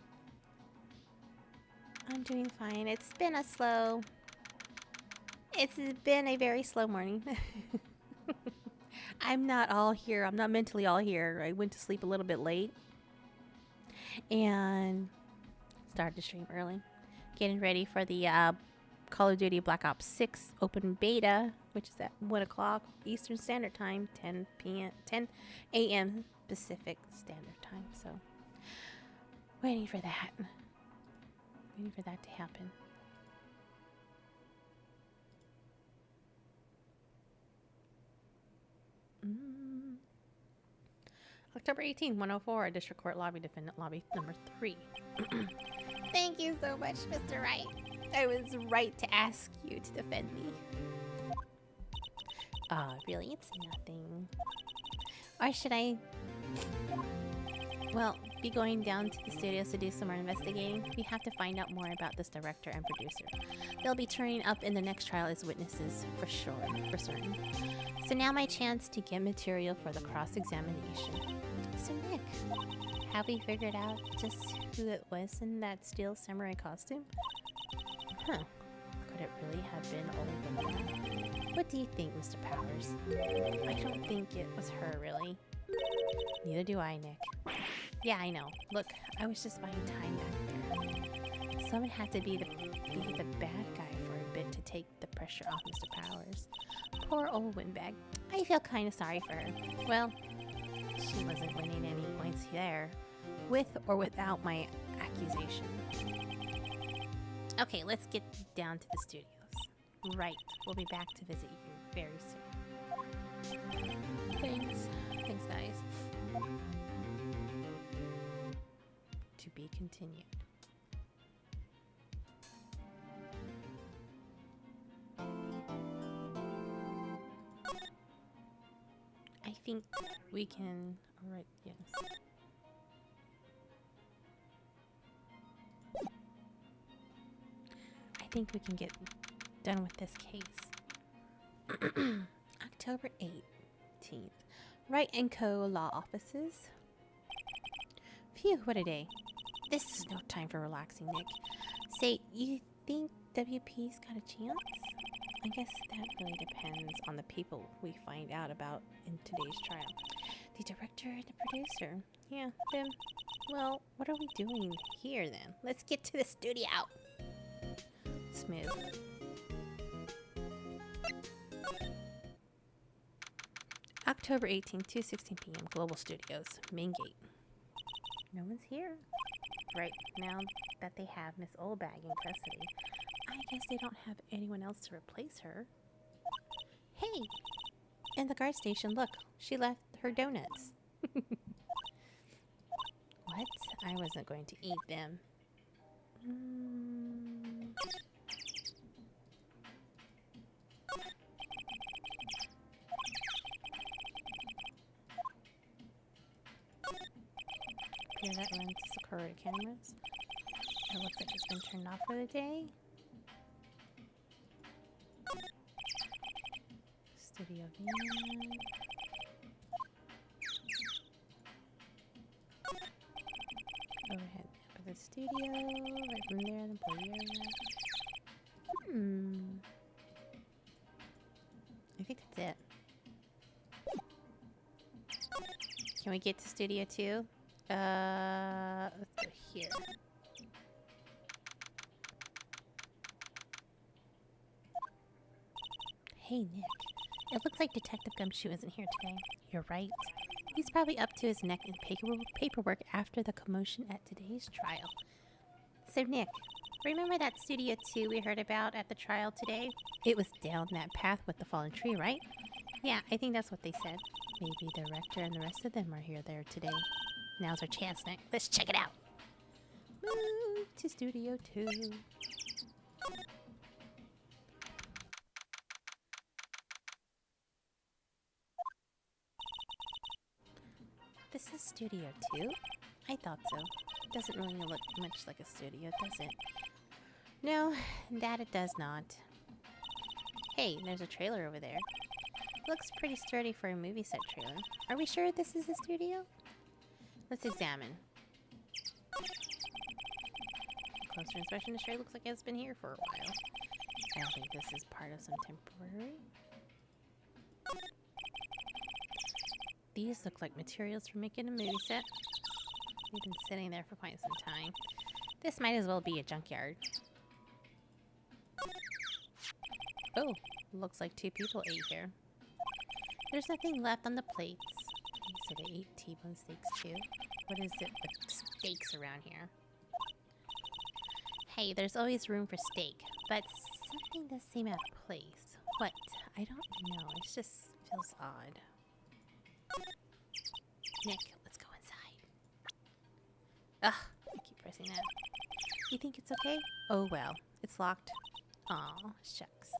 I'm doing fine. It's been a very slow morning. I'm not all here. I'm not mentally all here. I went to sleep a little bit late. And started the stream early. Getting ready for the Call of Duty Black Ops 6 open beta, which is at 1 o'clock Eastern Standard Time, 10 a.m. Pacific Standard Time. So, waiting for that. Waiting for that to happen. October 18, 104, District Court Lobby, Defendant Lobby number 3. Thank you so much, Mr. Wright. I was right to ask you to defend me. Really? It's nothing. Or should I... Well, be going down to the studios to do some more investigating. We have to find out more about this director and producer. They'll be turning up in the next trial as witnesses, for sure, for certain. So now my chance to get material for the cross-examination. So Nick, have we figured out just who it was in that steel samurai costume? Huh. Could it really have been old Luna? What do you think, Mr. Powers? I don't think it was her, really. Neither do I, Nick. Yeah, I know. Look, I was just buying time back there. Someone had to be the bad guy for a bit to take the pressure off Mr. Powers. Poor old windbag. I feel kind of sorry for her. Well, she wasn't winning any points there, with or without my accusation. Okay, let's get down to the studios. Right, we'll be back to visit you very soon. Thanks. Thanks, guys. To be continued. I think we can... Alright, yes. I think we can get done with this case. October 18th. Wright & Co. Law Offices. Phew, what a day. This is no time for relaxing, Nick. Say, you think WP's got a chance? I guess that really depends on the people we find out about in today's trial. The director and the producer. Yeah, then, well, what are we doing here then? Let's get to the studio. Smooth. October 18th, 2:16 p.m. Global Studios, main gate. No one's here. Right now that they have Miss Oldbag in custody, I guess they don't have anyone else to replace her. Hey! In the guard station, look, she left her donuts. What? I wasn't going to eat them. Appear that runs Sakura cameras. It looks like it's been turned off for the day. Studio van. Overhead map of the studio. Right from there, the employee area. I think that's it. Can we get to Studio 2? Let's go here. Hey, Nick. It looks like Detective Gumshoe isn't here today. You're right. He's probably up to his neck in paperwork after the commotion at today's trial. So, Nick, remember that Studio 2 we heard about at the trial today? It was down that path with the fallen tree, right? Yeah, I think that's what they said. Maybe the rector and the rest of them are here there today. Now's our chance, Nick. Let's check it out. Move to Studio 2. This is Studio 2? I thought so. Doesn't really look much like a studio, does it? No, that it does not. Hey, there's a trailer over there. Looks pretty sturdy for a movie set trailer. Are we sure this is a studio? Let's examine. Closer inspection, the trailer looks like it's been here for a while. I don't think this is part of some temporary. These look like materials for making a movie set. They've been sitting there for quite some time. This might as well be a junkyard. Oh, looks like 2 people ate here. There's nothing left on the plates. You said they ate T-bone steaks too. What is it with steaks around here? Hey, there's always room for steak, but something does seem out of place. What? I don't know. It just feels odd. Nick, let's go inside. Ugh, I keep pressing that. You think it's okay? Oh well, it's locked. Aw, shucks.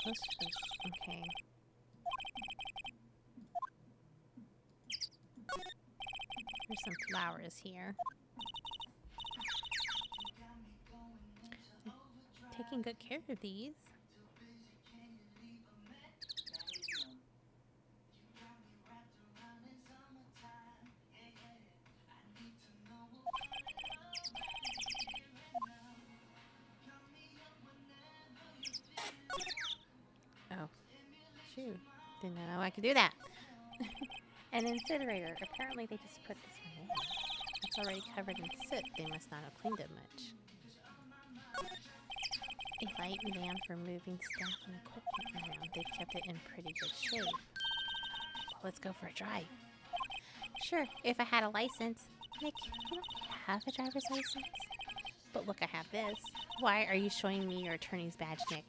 Close to this. Okay. There's some flowers here. Taking good care of these. Oh, shoot. Didn't know I could do that. An incinerator. Apparently they just put this one in. It's already covered in soot. They must not have cleaned it much. A light van for moving stuff and equipment around. They've kept it in pretty good shape. Well, let's go for a drive. Sure, if I had a license. Nick, you don't have a driver's license? But look, I have this. Why are you showing me your attorney's badge, Nick?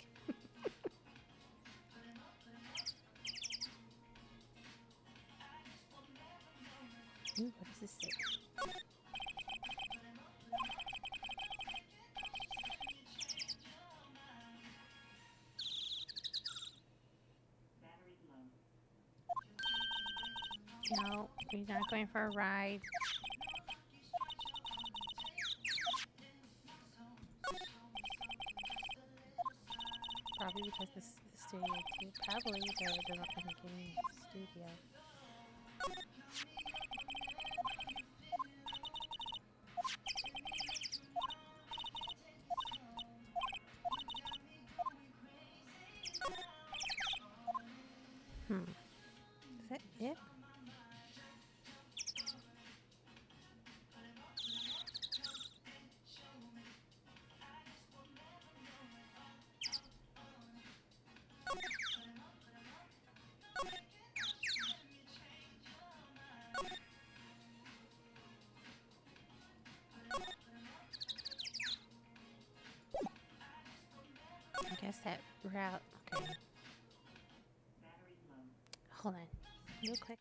Ooh, what does this say? No, we're not going for a ride. Probably because this is studio too. Probably though it doesn't really get in the studio. Is that it? I guess that route. Okay. Hold on. Real quick.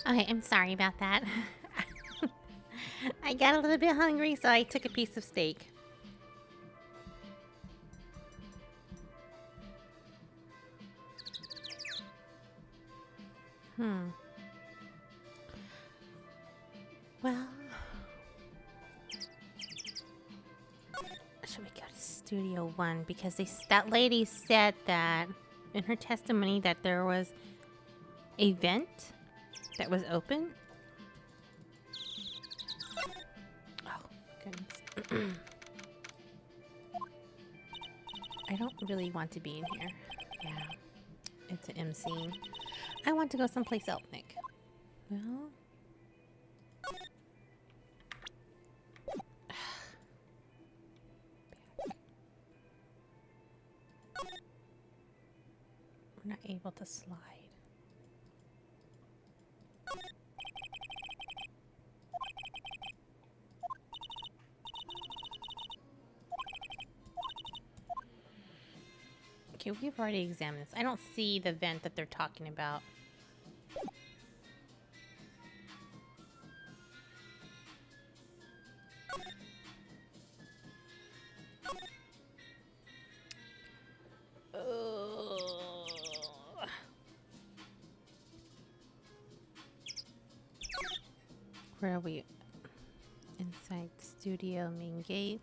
Okay, I'm sorry about that. I got a little bit hungry, so I took a piece of steak. Well, should we go to Studio 1? Because that lady said that in her testimony that there was a vent that was open. Oh, goodness. I don't really want to be in here. Yeah, it's an MC. I want to go someplace else, Nick. Well... We're not able to slide. Okay, we've already examined this. I don't see the vent that they're talking about. Where are we? Inside studio main gate.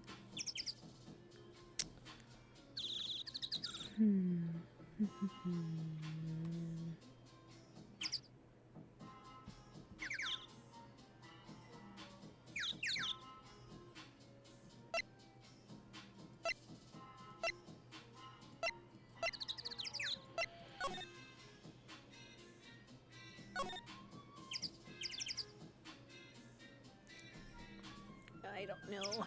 I don't know.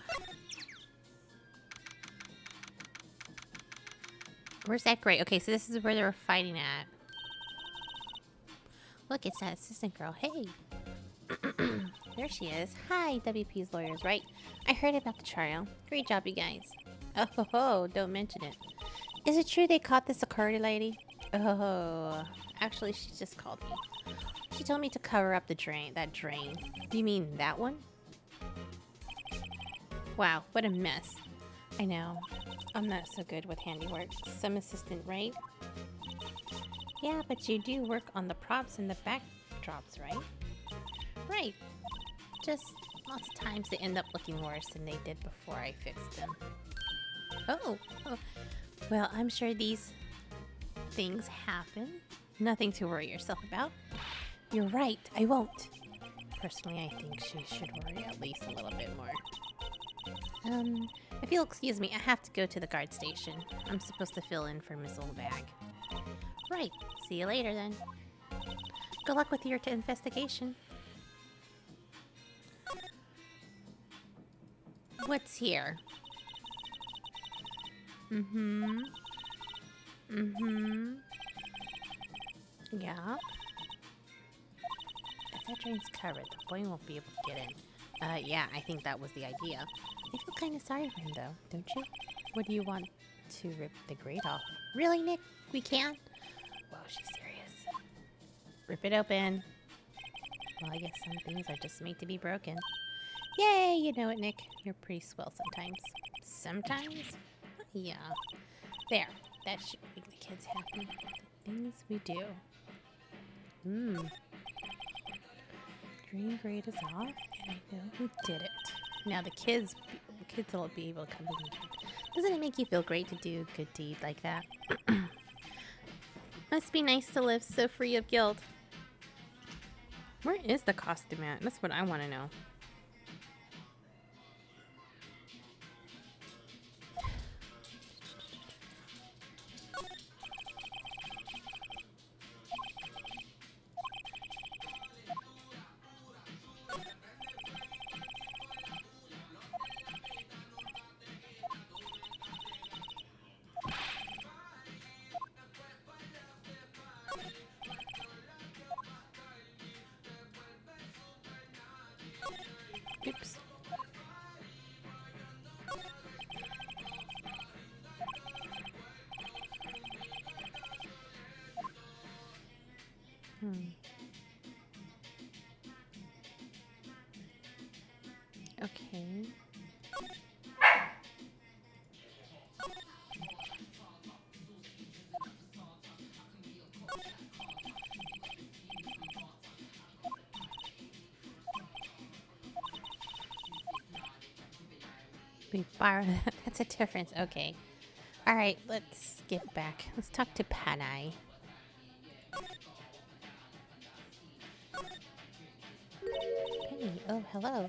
Where's that grate? Okay, so this is where they were fighting at. Look, it's that assistant girl. Hey. There she is. Hi, WP's lawyers, right? I heard about the trial. Great job, you guys. Oh, ho, ho, don't mention it. Is it true they caught the security lady? Oh, actually, she just called me. She told me to cover up the drain. That drain. Do you mean that one? Wow, what a mess. I know. I'm not so good with handiwork. Some assistant, right? Yeah, but you do work on the props and the backdrops, right? Right. Just lots of times they end up looking worse than they did before I fixed them. Oh. Well, I'm sure these things happen. Nothing to worry yourself about. You're right, I won't. Personally, I think she should worry at least a little bit more. If you'll excuse me, I have to go to the guard station. I'm supposed to fill in for Miss Oldbag. Right. See you later, then. Good luck with your investigation. What's here? Yeah. If that drain's covered, the boy won't be able to get in. Yeah, I think that was the idea. I feel kind of sorry for him, though, don't you? What do you want to rip the grate off? Really, Nick? We can't? Whoa, she's serious. Rip it open. Well, I guess some things are just made to be broken. Yay, you know it, Nick. You're pretty swell sometimes. Sometimes? Yeah. There. That should make the kids happy. The things we do. Drain grate is off, and I know who did it. Now the kids will be able to come in. Doesn't it make you feel great to do a good deed like that? Must be nice to live so free of guilt. Where is the costume at? That's what I want to know. Oops. We borrow that. That's a difference. Okay. All right, let's get back. Let's talk to Panay. Penny, oh, hello.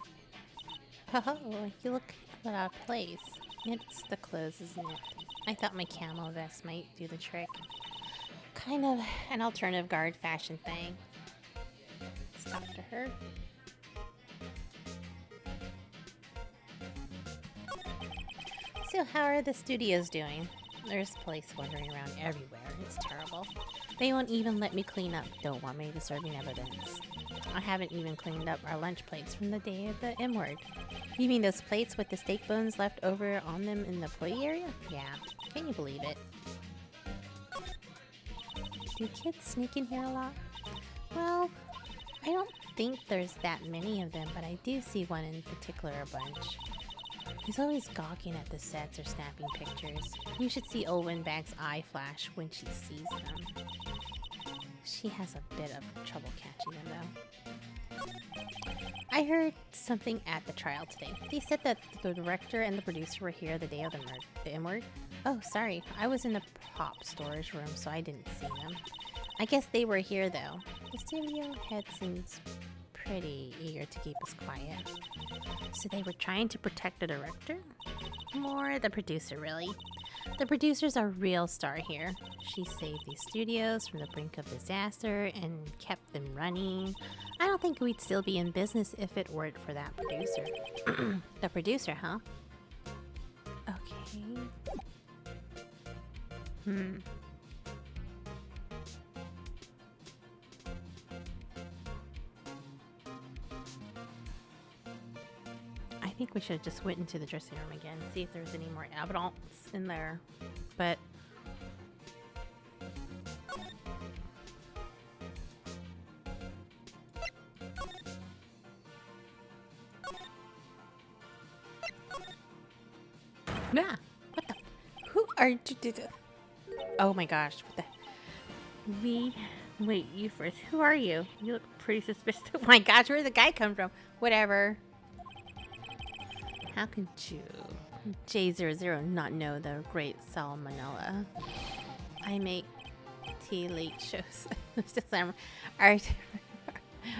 Oh, you look a little out of place. It's the clothes, isn't it? I thought my camo vest might do the trick. Kind of an alternative guard fashion thing. Let's talk to her. So how are the studios doing? There's police wandering around everywhere. It's terrible. They won't even let me clean up. Don't want me disturbing evidence. I haven't even cleaned up our lunch plates from the day of the M-word. You mean those plates with the steak bones left over on them in the employee area? Yeah. Can you believe it? Do kids sneak in here a lot? Well, I don't think there's that many of them, but I do see one in particular a bunch. He's always gawking at the sets or snapping pictures. You should see old Windbag's eye flash when she sees them. She has a bit of trouble catching them, though. I heard something at the trial today. They said that the director and the producer were here the day of the M-word. Oh, sorry. I was in the prop storage room, so I didn't see them. I guess they were here, though. The studio head seems pretty eager to keep us quiet. So they were trying to protect the director? More the producer, really. The producer's our real star here. She saved these studios from the brink of disaster and kept them running. I don't think we'd still be in business if it weren't for that producer. The producer, huh? Okay. I think we should have just went into the dressing room again, see if there's any more evidence in there. But nah, what the? Who are you? Oh my gosh! What the? Wait, you first. Who are you? You look pretty suspicious. Oh my gosh, where did the guy come from? Whatever. How could you, J00, not know the great salmonella? I make tea late shows.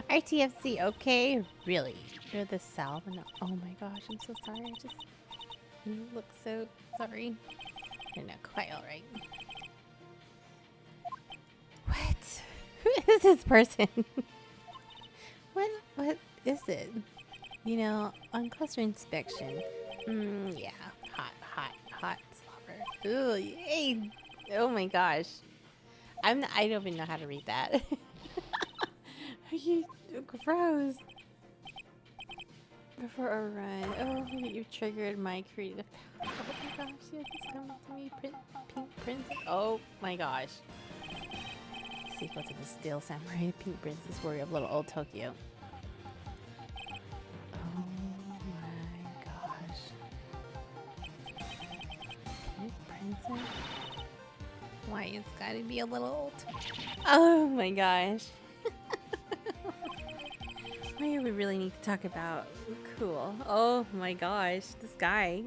RTFC, okay? Really? You're the salmonella. Oh my gosh, I'm so sorry. You look so sorry. You're not quite alright. What? Who is this person? What is it? You know, on closer inspection, yeah, hot slobber. Ooh, yay! Oh my gosh, I don't even know how to read that. You gross. Before a run, oh, you triggered my creative. Oh my gosh, yeah, it's coming to me. Pink princess. Oh my gosh. Sequel to the Steel Samurai Pink Princess Warrior of Little Old Tokyo. Why, it's gotta be a little old. Oh my gosh. Why do we really need to talk about cool? Oh my gosh, this guy.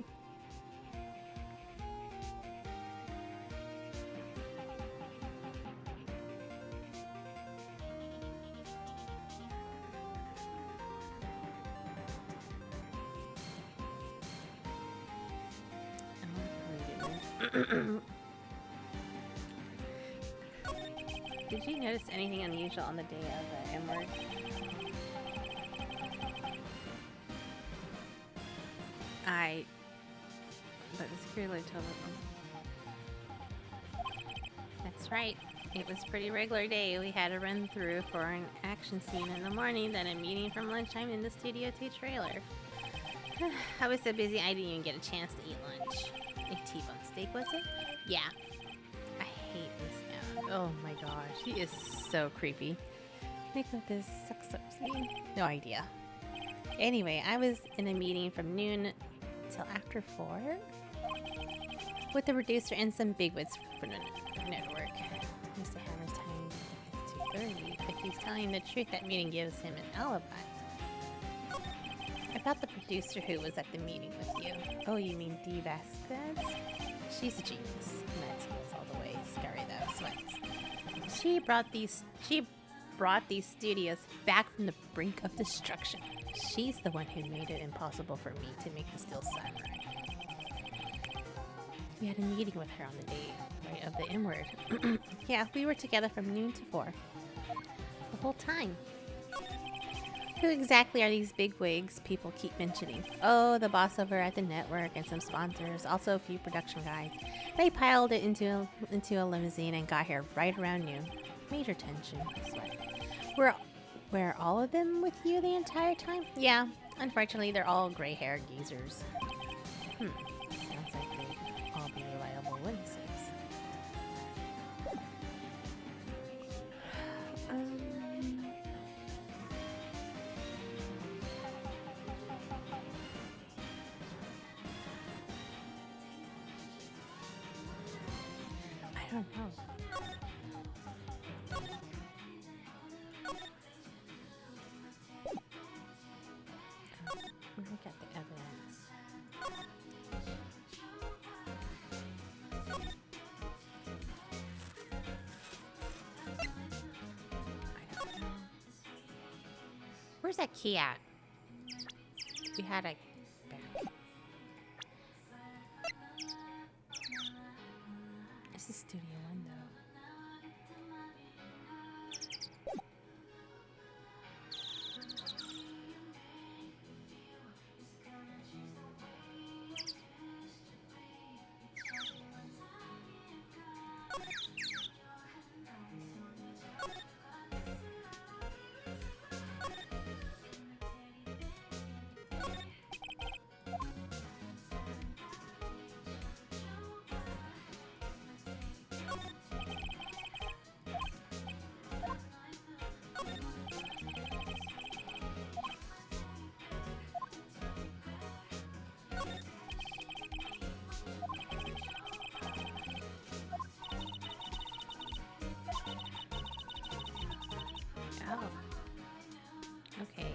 Did you notice anything unusual on the day of the M-word? But the security light told them. That's right. It was a pretty regular day. We had a run through for an action scene in the morning, then a meeting from lunchtime in the Studio 2 trailer. I was so busy I didn't even get a chance to eat lunch. A T-bone steak, was it? Yeah. I hate this sound. Oh my gosh, he is so creepy. Like what this sucks up scene? No idea. Anyway, I was in a meeting from noon till after 4 with the producer and some bigwigs for the network. Mr. Hammer's time is 2:30. If he's telling the truth, that meeting gives him an alibi. A thought the producer who was at the meeting with you. Oh, you mean Dee Vasquez? She's a genius. Med skills all the way. Scary though, sweats. She brought these studios back from the brink of destruction. She's the one who made it impossible for me to make the Steel Samurai. We had a meeting with her on the day, right, of the N-word. Yeah, we were together from noon to 4. The whole time. Who exactly are these bigwigs people keep mentioning? Oh, the boss over at the network and some sponsors, also a few production guys. They piled it into a limousine and got here right around noon. Major tension. Were all of them with you the entire time? Yeah, unfortunately, they're all gray-haired geezers. Sounds like they'd all be reliable witnesses. I don't know. Look at the evidence. I don't know. Where's that key at? We had a back. This is Studio 1 though. Oh. Okay.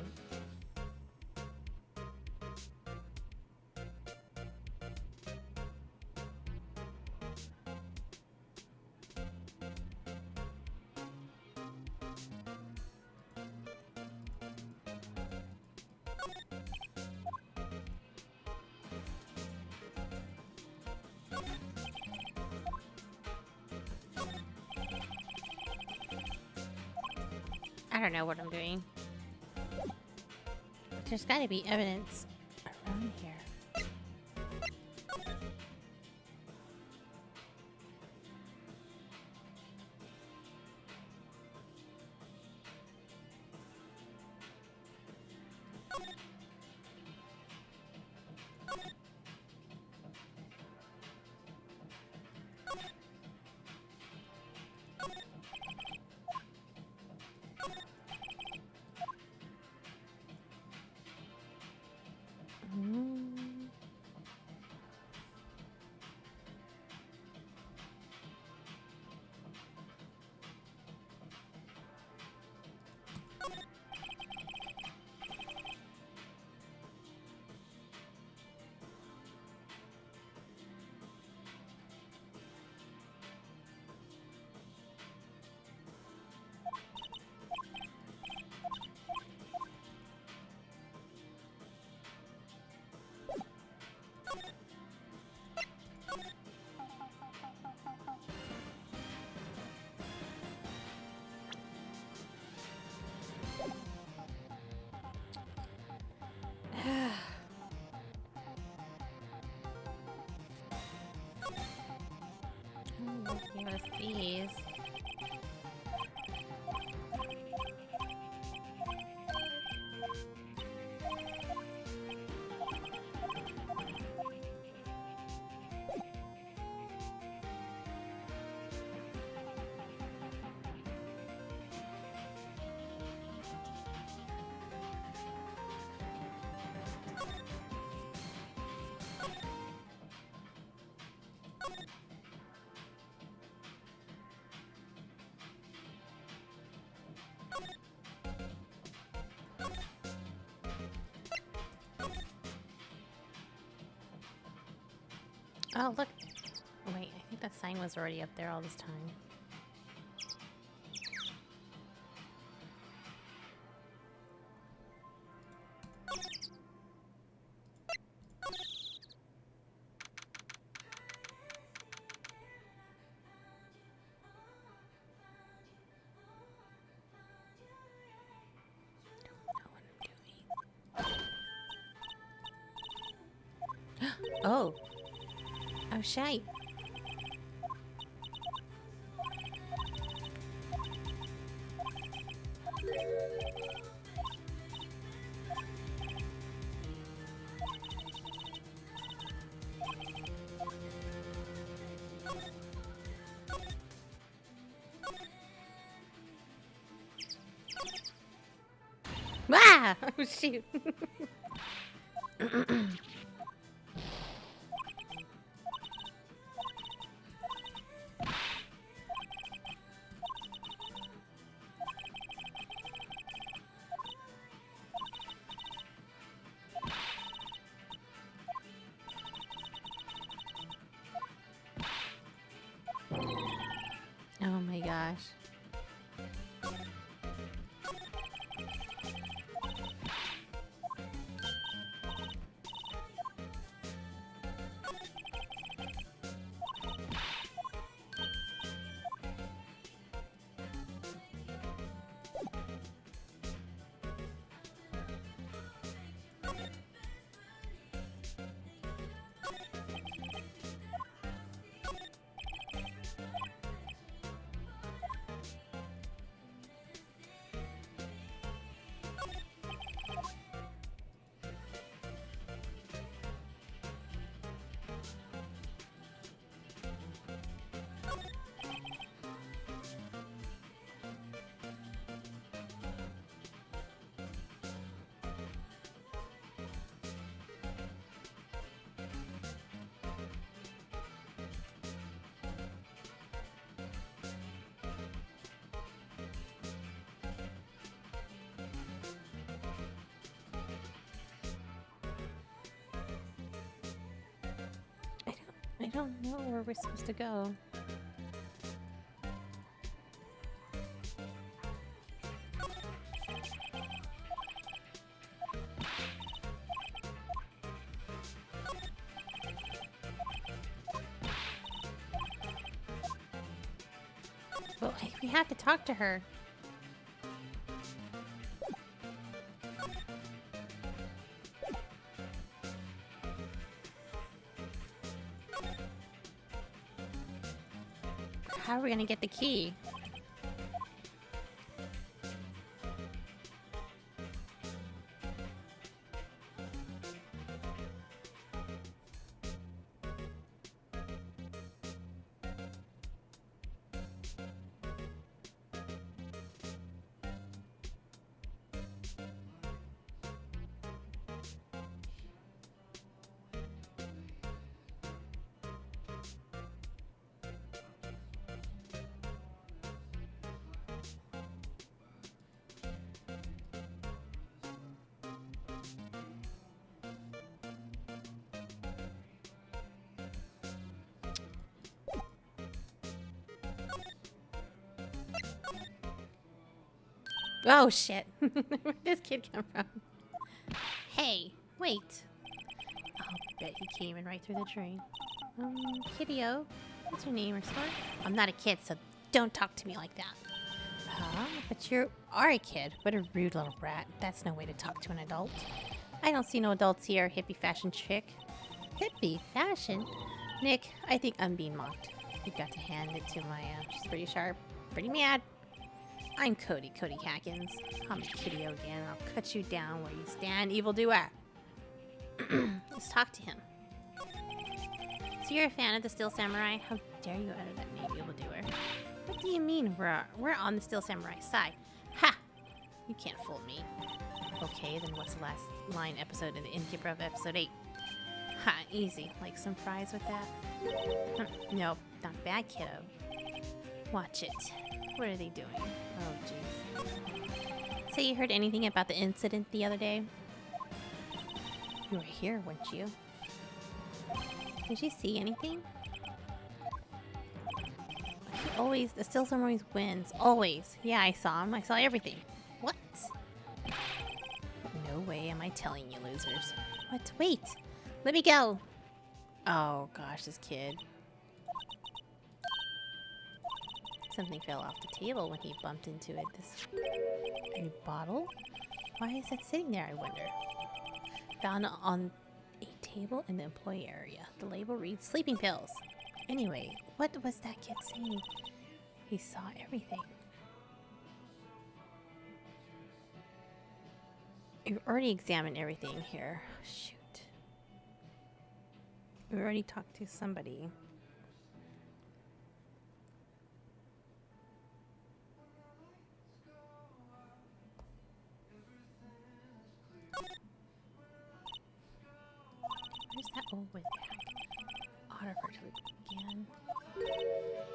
I don't know what I'm doing. There's gotta be evidence around here. Oh, look. Oh, wait, I think that sign was already up there all this time. Oh. Oh, shite. Ah! Oh, shoot. Oh my gosh. I don't know where we're supposed to go. Well, we have to talk to her. How are we gonna get the key? Oh shit. Where'd this kid come from? Hey, wait. I'll bet he came in right through the drain. Kiddo. What's your name or sort? I'm not a kid, so don't talk to me like that. Huh? But you are a kid. What a rude little brat. That's no way to talk to an adult. I don't see no adults here, hippie fashion chick. Hippie fashion? Nick, I think I'm being mocked. You got to hand it to Maya. She's pretty sharp. Pretty mad. I'm Cody Hackins. I'm a kiddo again. I'll cut you down where you stand, evildoer. Let's talk to him. So you're a fan of the Steel Samurai? How dare you utter that name, evildoer? What do you mean we're on the Steel Samurai side? Ha! You can't fool me. Okay, then what's the last line episode in the Innkeeper of episode 8? Ha, easy. Like some fries with that? Nope, not bad, kiddo. Watch it. What are they doing? Oh, jeez. So you heard anything about the incident the other day? You were here, weren't you? Did you see anything? He always, the Still Summer always wins. Always. Yeah, I saw him. I saw everything. What? No way am I telling you, losers. What? Wait. Let me go. Oh, gosh, this kid. Something fell off the table when he bumped into it. This a bottle? Why is that sitting there, I wonder? Found on a table in the employee area. The label reads sleeping pills. Anyway, what was that kid saying? He saw everything. We've already examined everything here. Shoot. We already talked to somebody. Where's that old wig back? Auto again.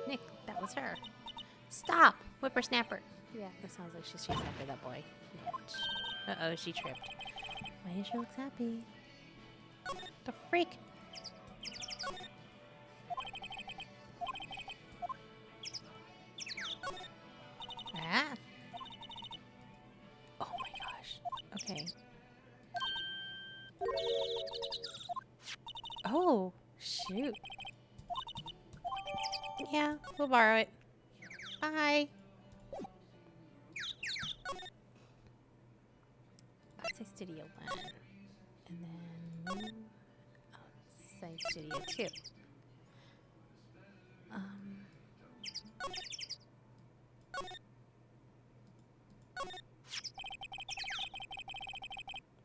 Nick, that was her. Stop! Whippersnapper. Yeah, that sounds like she's chasing after that boy. Uh-oh, she tripped. Why is she looks happy? The freak? Ah! Oh my gosh. Okay. Oh, shoot. Yeah, we'll borrow it. Bye. I'll say Studio 1. And then outside Studio 2.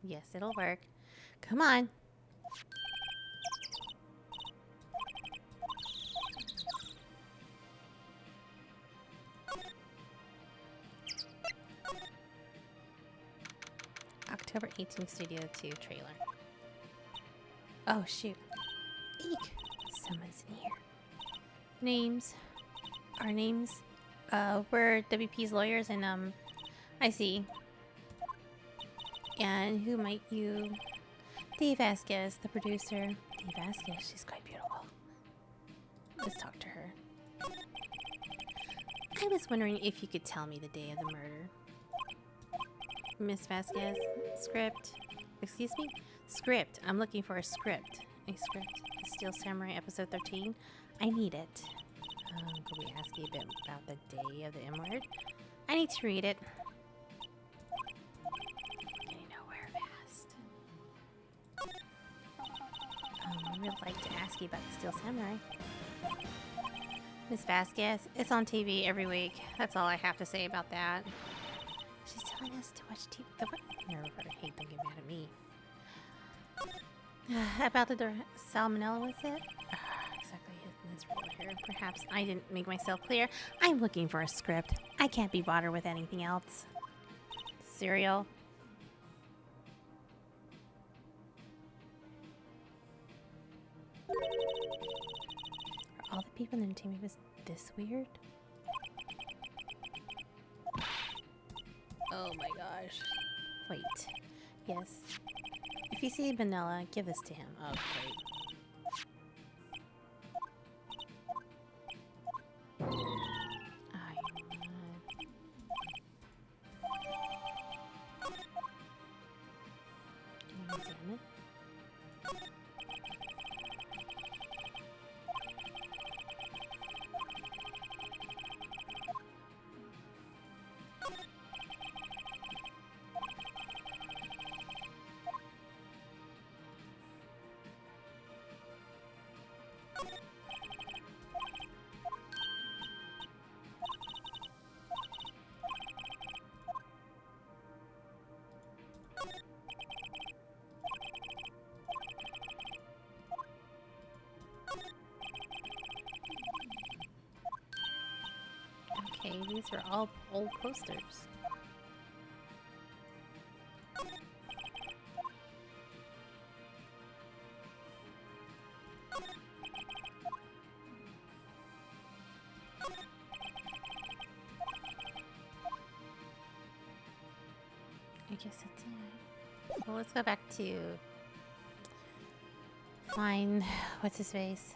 Yes, it'll work. Come on. October 18th, Studio 2 trailer. Oh, shoot. Eek! Someone's in here. Names. Our names. We're WP's lawyers, and, I see. And who might you... Dave Vasquez, the producer. Dave Vasquez, she's quite beautiful. Let's talk to her. I was wondering if you could tell me the day of the murder. Miss Vasquez, script. Excuse me? Script. I'm looking for a script. A script. Steel Samurai episode 13. I need it. Could we ask you a bit about the day of the M word? I need to read it. Getting nowhere fast. I would like to ask you about the Steel Samurai. Miss Vasquez, it's on TV every week. That's all I have to say about that. She's telling us to watch TV. The what? Never hate, don't get mad at me. About the salmonella, was it? Exactly, it's right here. Perhaps I didn't make myself clear. I'm looking for a script. I can't be bothered with anything else. Cereal. Are all the people in the entertainment was this weird? Oh my gosh. Wait. Yes. If you see vanilla, give this to him. Oh, great. Can you examine it? Okay, these are all old posters. I guess that's it. Well, let's go back to find what's his face.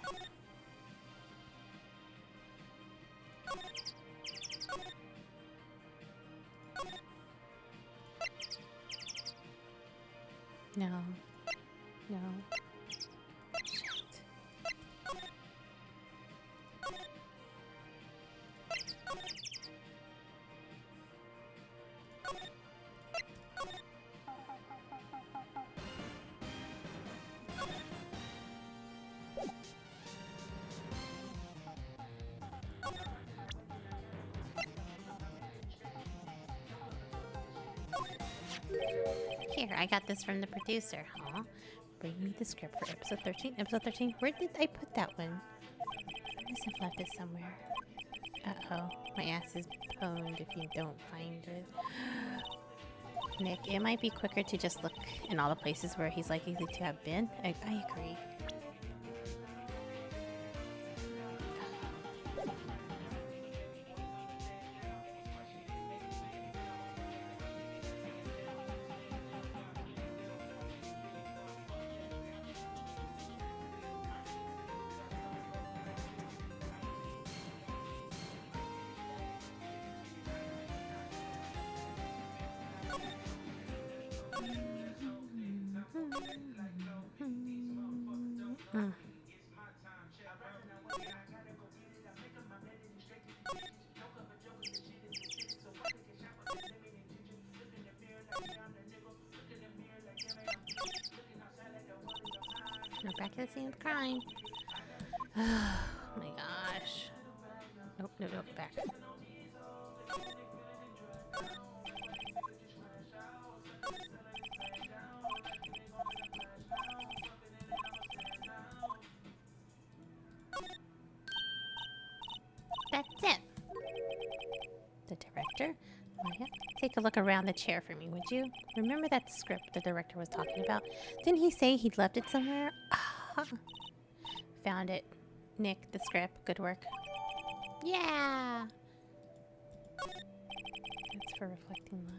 No. No. Shit. Here, I got this from the producer. Aw. Bring me the script for episode 13. Episode 13. Where did I put that one? I must have left it somewhere. Uh-oh. My ass is pwned if you don't find it. Nick, it might be quicker to just look in all the places where he's likely to have been. I agree. We're back to the scene of the crime. Oh my gosh. Nope, nope, nope, back. That's it. The director? Maya, take a look around the chair for me, would you? Remember that script the director was talking about? Didn't he say he'd left it somewhere? Ah. Found it. Nick, the script. Good work. Yeah! That's for reflecting light.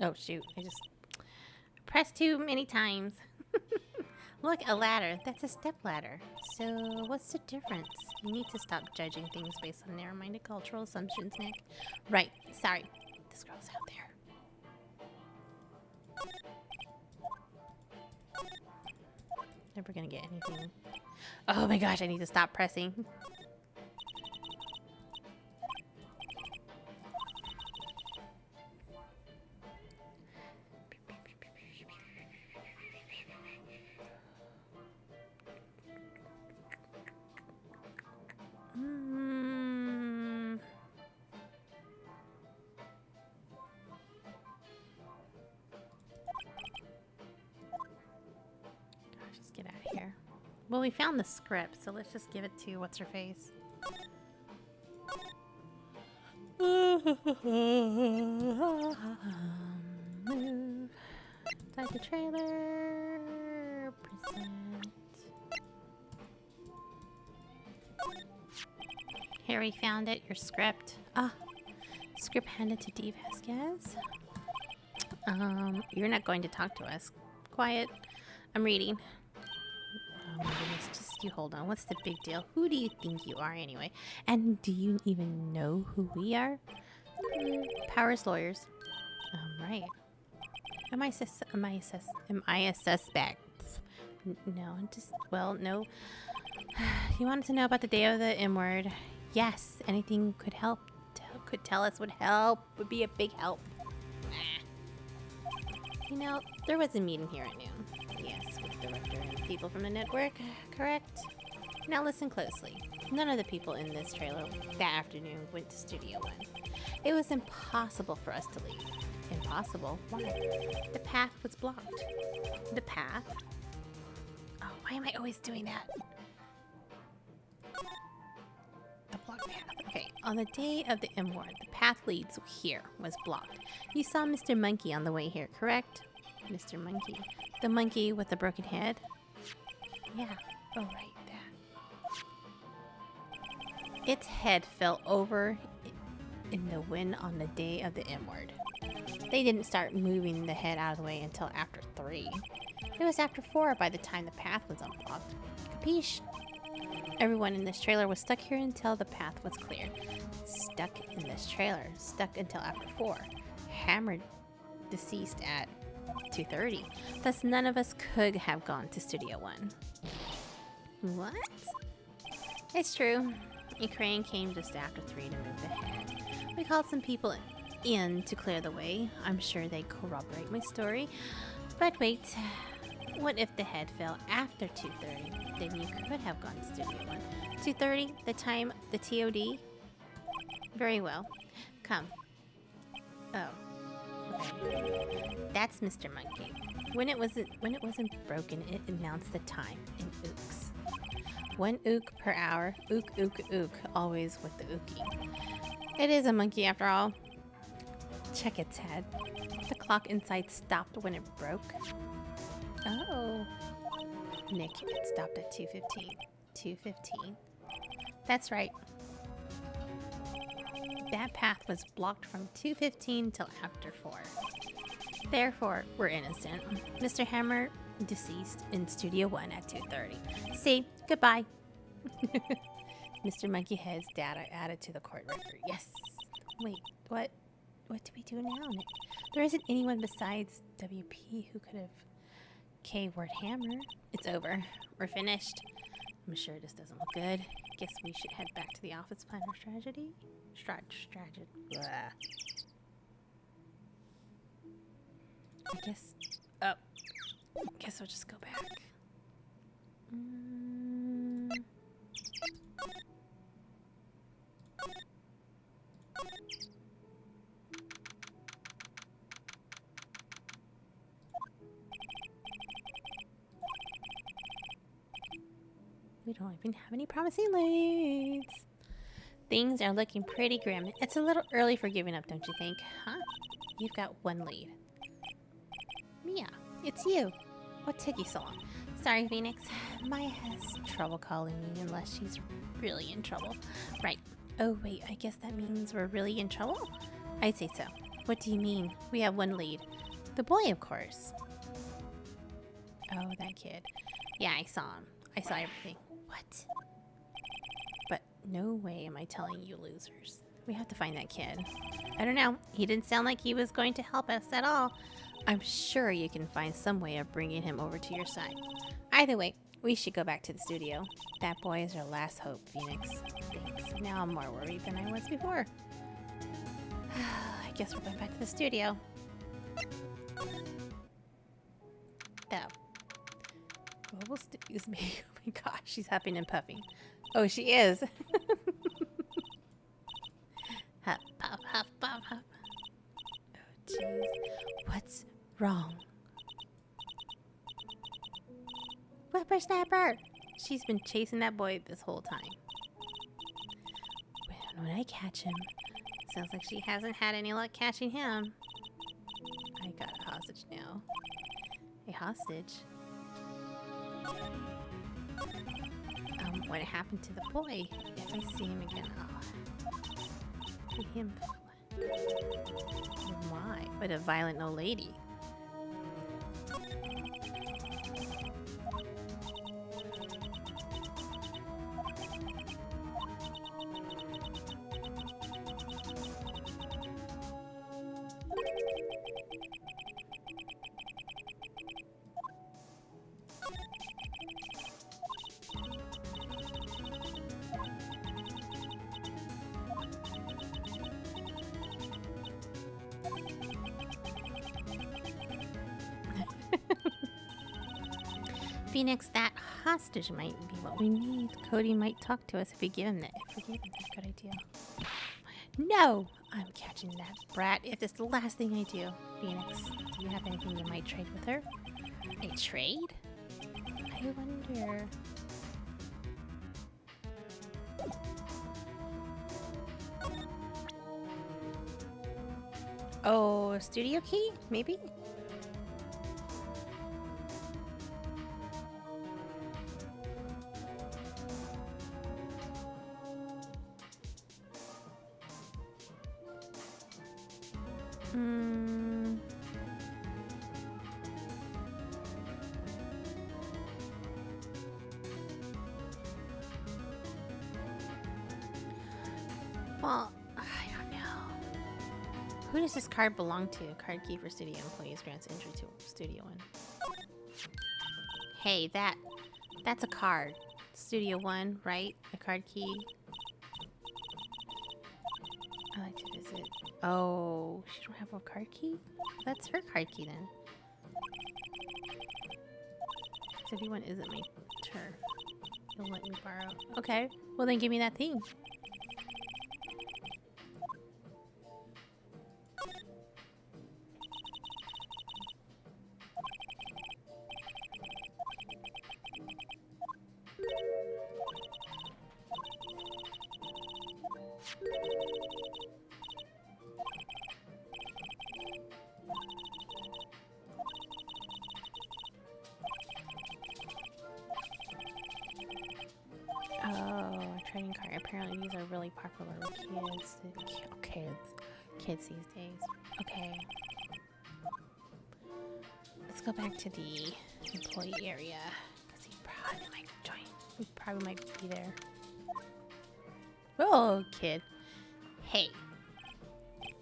Oh shoot, I just pressed too many times. Look, a ladder. That's a step ladder. So, what's the difference? You need to stop judging things based on narrow-minded cultural assumptions, Nick. Right. Sorry. This girl's out there. Never gonna get anything. Oh my gosh, I need to stop pressing. Well, we found the script, so let's just give it to what's-her-face. Move. Inside the trailer. Present. Harry found it. Your script. Ah. Script handed to Dee Vasquez. You're not going to talk to us. Quiet. I'm reading. Oh my goodness, just you hold on. What's the big deal? Who do you think you are anyway? And do you even know who we are? Powers lawyers. Right. Am I a suspect? No, just, well, no. You wanted to know about the day of the M word. Yes, anything could help. Could tell us would help. Would be a big help. You know, there was a meeting here at noon. Yes, with the director and people from the network, correct? Now listen closely. None of the people in this trailer that afternoon went to Studio One. It was impossible for us to leave. Impossible? Why? The path was blocked. The path? Oh, why am I always doing that? The blocked path. Okay, on the day of the M ward, the path leads here was blocked. You saw Mr. Monkey on the way here, correct? Mr. Monkey. The monkey with the broken head? Yeah. Oh, right, that. Its head fell over in the wind on the day of the M word. They didn't start moving the head out of the way until after 3. It was after 4 by the time the path was unblocked. Capiche? Everyone in this trailer was stuck here until the path was cleared. Stuck in this trailer. Stuck until after 4. Hammered deceased at 2:30. Thus none of us could have gone to Studio 1. What? It's true. A crane came just after 3 to move the head. We called some people in to clear the way. I'm sure they corroborate my story. But wait, what if the head fell after 2:30? Then you could have gone to Studio 1. 2:30, the time, the TOD? Very well. Come. Oh. Okay. That's Mr. Monkey. When it wasn't broken, it announced the time in ooks. 1 ook per hour. Ook, ook, ook. Always with the ookie. It is a monkey after all. Check its head. The clock inside stopped when it broke. Oh. Nick, it stopped at 2:15. 2:15. That's right. That path was blocked from 2:15 till after 4. Therefore, we're innocent. Mr. Hammer, deceased in Studio 1 at 2:30. See, goodbye. Mr. Monkeyhead's data added to the court record. Yes. Wait, what? What do we do now, Nick? There isn't anyone besides WP who could have K-word hammer. It's over. We're finished. I'm sure this doesn't look good. Guess we should head back to the office plan our strategy. Strategy. Blah. I guess. Oh. Guess I'll just go back. We don't even have any promising leads. Things are looking pretty grim. It's a little early for giving up, don't you think? Huh? You've got 1 lead. Mia, it's you. What took you so long? Sorry, Phoenix. Maya has trouble calling me unless she's really in trouble. Right. Oh, wait, I guess that means we're really in trouble? I'd say so. What do you mean? We have 1 lead. The boy, of course. Oh, that kid. Yeah, I saw him. I saw everything. What? But no way am I telling you losers. We have to find that kid. I don't know. He didn't sound like he was going to help us at all. I'm sure you can find some way of bringing him over to your side. Either way, we should go back to the studio. That boy is our last hope, Phoenix. Thanks. Now I'm more worried than I was before. I guess we're going back to the studio. Oh. Global Studios me. Oh my gosh, she's huffing and puffing. Oh, she is. Huff, puff, huff, puff, huff. Oh, jeez. What's wrong? Whippersnapper! She's been chasing that boy this whole time. When I catch him, sounds like she hasn't had any luck catching him. I got a hostage now. A hostage? What happened to the boy? If I see him again, oh. Him. Why? What a violent old lady. Phoenix, that hostage might be what we need. Cody might talk to us if we give him that. If we give him that, good idea. No! I'm catching that brat if it's the last thing I do. Phoenix, do you have anything you might trade with her? A trade? I wonder... Oh, a studio key? Maybe? Well, I don't know. Who does this card belong to? Card key for studio employees grants entry to Studio 1. Hey, that's a card. Studio 1, right? A card key. I like to visit. Oh, she don't have a card key? That's her card key then. Studio 1 isn't my turn. You'll let me borrow. Okay, well then give me that thing. Oh, a trading card. Apparently these are really popular with kids these days. Okay. Let's go back to the employee area. Because he probably might join. He probably might be there. Oh, kid. Hey.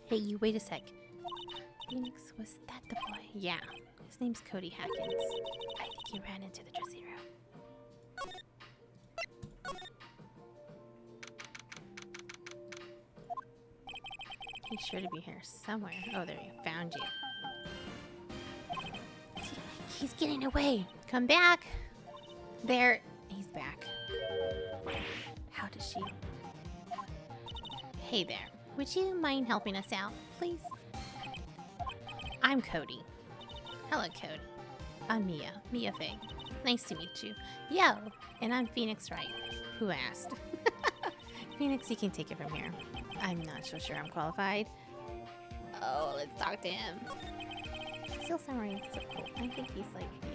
Hey, you wait a sec. Phoenix, was that the boy? Yeah. His name's Cody Hackins. I think he ran into the dressing room. He's sure to be here somewhere. Oh, there you found you. He's getting away. Come back. There. He's back. How does she? Hey there. Would you mind helping us out, please? I'm Cody. Hello, Cody. I'm Mia. Mia Faye. Nice to meet you. Yo, and I'm Phoenix Wright. Who asked? Phoenix, you can take it from here. I'm not so sure I'm qualified. Oh, let's talk to him. Steel Samurai is so cool. I think he's like the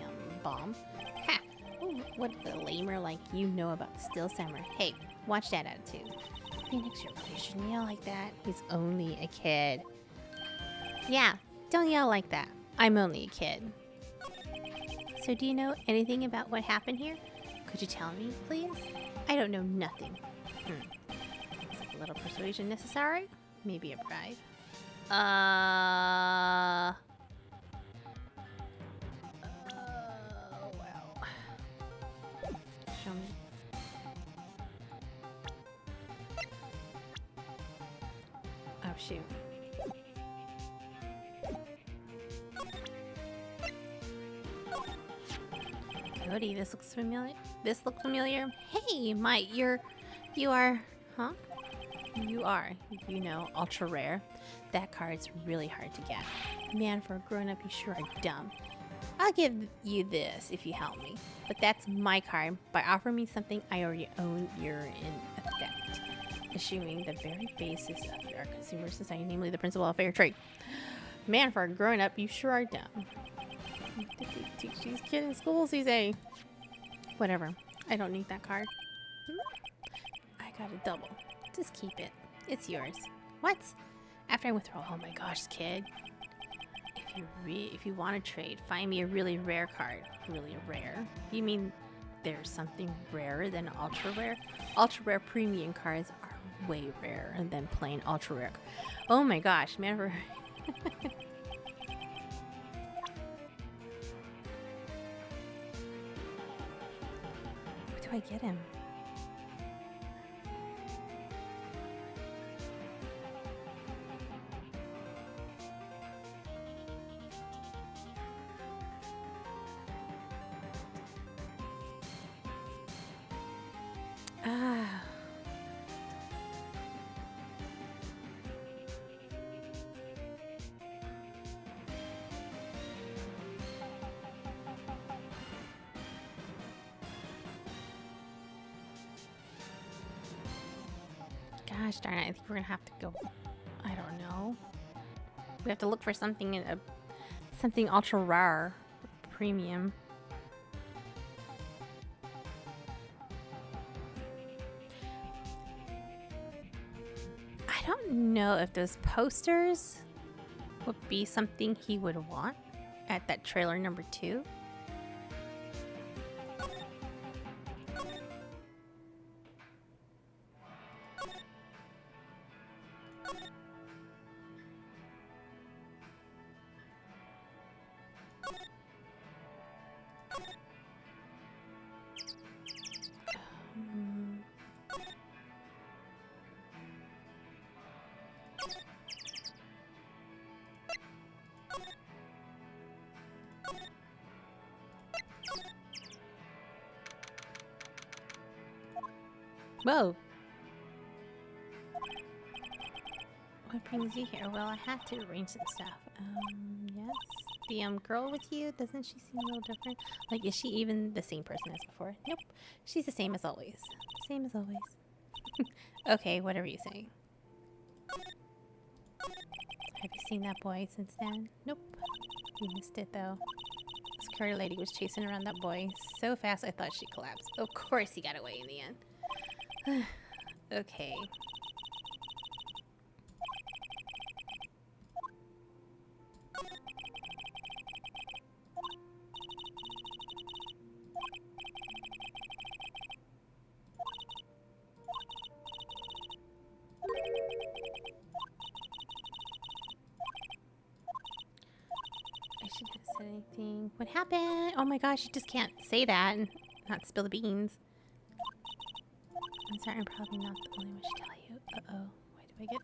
bomb. Ha! Ooh, what the lamer like you know about Steel Samurai. Hey, watch that attitude. Phoenix, you really shouldn't yell like that. He's only a kid. Yeah, don't yell like that. I'm only a kid. So do you know anything about what happened here? Could you tell me, please? I don't know nothing. Is like a little persuasion necessary? Maybe a bribe. Well. Show me. Oh, shoot. Cody, this looks familiar. This looks familiar. Hey, Mike, you are, huh? You are, you know, ultra rare. That card's really hard to get. Man, for a grown-up, you sure are dumb. I'll give you this if you help me. But that's my card. By offering me something I already own, you're in effect. Assuming the very basis of our consumer society, namely the principle of fair trade. Man, for a grown-up, you sure are dumb. Did they teach these kids in schools? He's a... Whatever. I don't need that card. I got a double. Just keep it. It's yours. What? After I withdraw... Oh my gosh, kid. If you want to trade, find me a really rare card. Really rare? You mean there's something rarer than ultra rare? Ultra rare premium cards are way rarer than plain ultra rare. Oh my gosh, man. For... What do I get him? Ah. Gosh darn it, I think we're gonna have to go. I don't know. We have to look for something in something ultra rare, premium. I don't know if those posters would be something he would want at that trailer number 2. Whoa. What brings you here? Well, I had to arrange some stuff. Yes. The girl with you, doesn't she seem a little different? Like, is she even the same person as before? Nope. She's the same as always. Same as always. Okay, whatever you say. Have you seen that boy since then? Nope. You missed it, though. This curry lady was chasing around that boy so fast I thought she collapsed. Of course he got away in the end. Okay. Anything? What happened? Oh my gosh, you just can't say that and not spill the beans. I'm sorry, I'm probably not the only one to tell you. Uh-oh. Why do I get...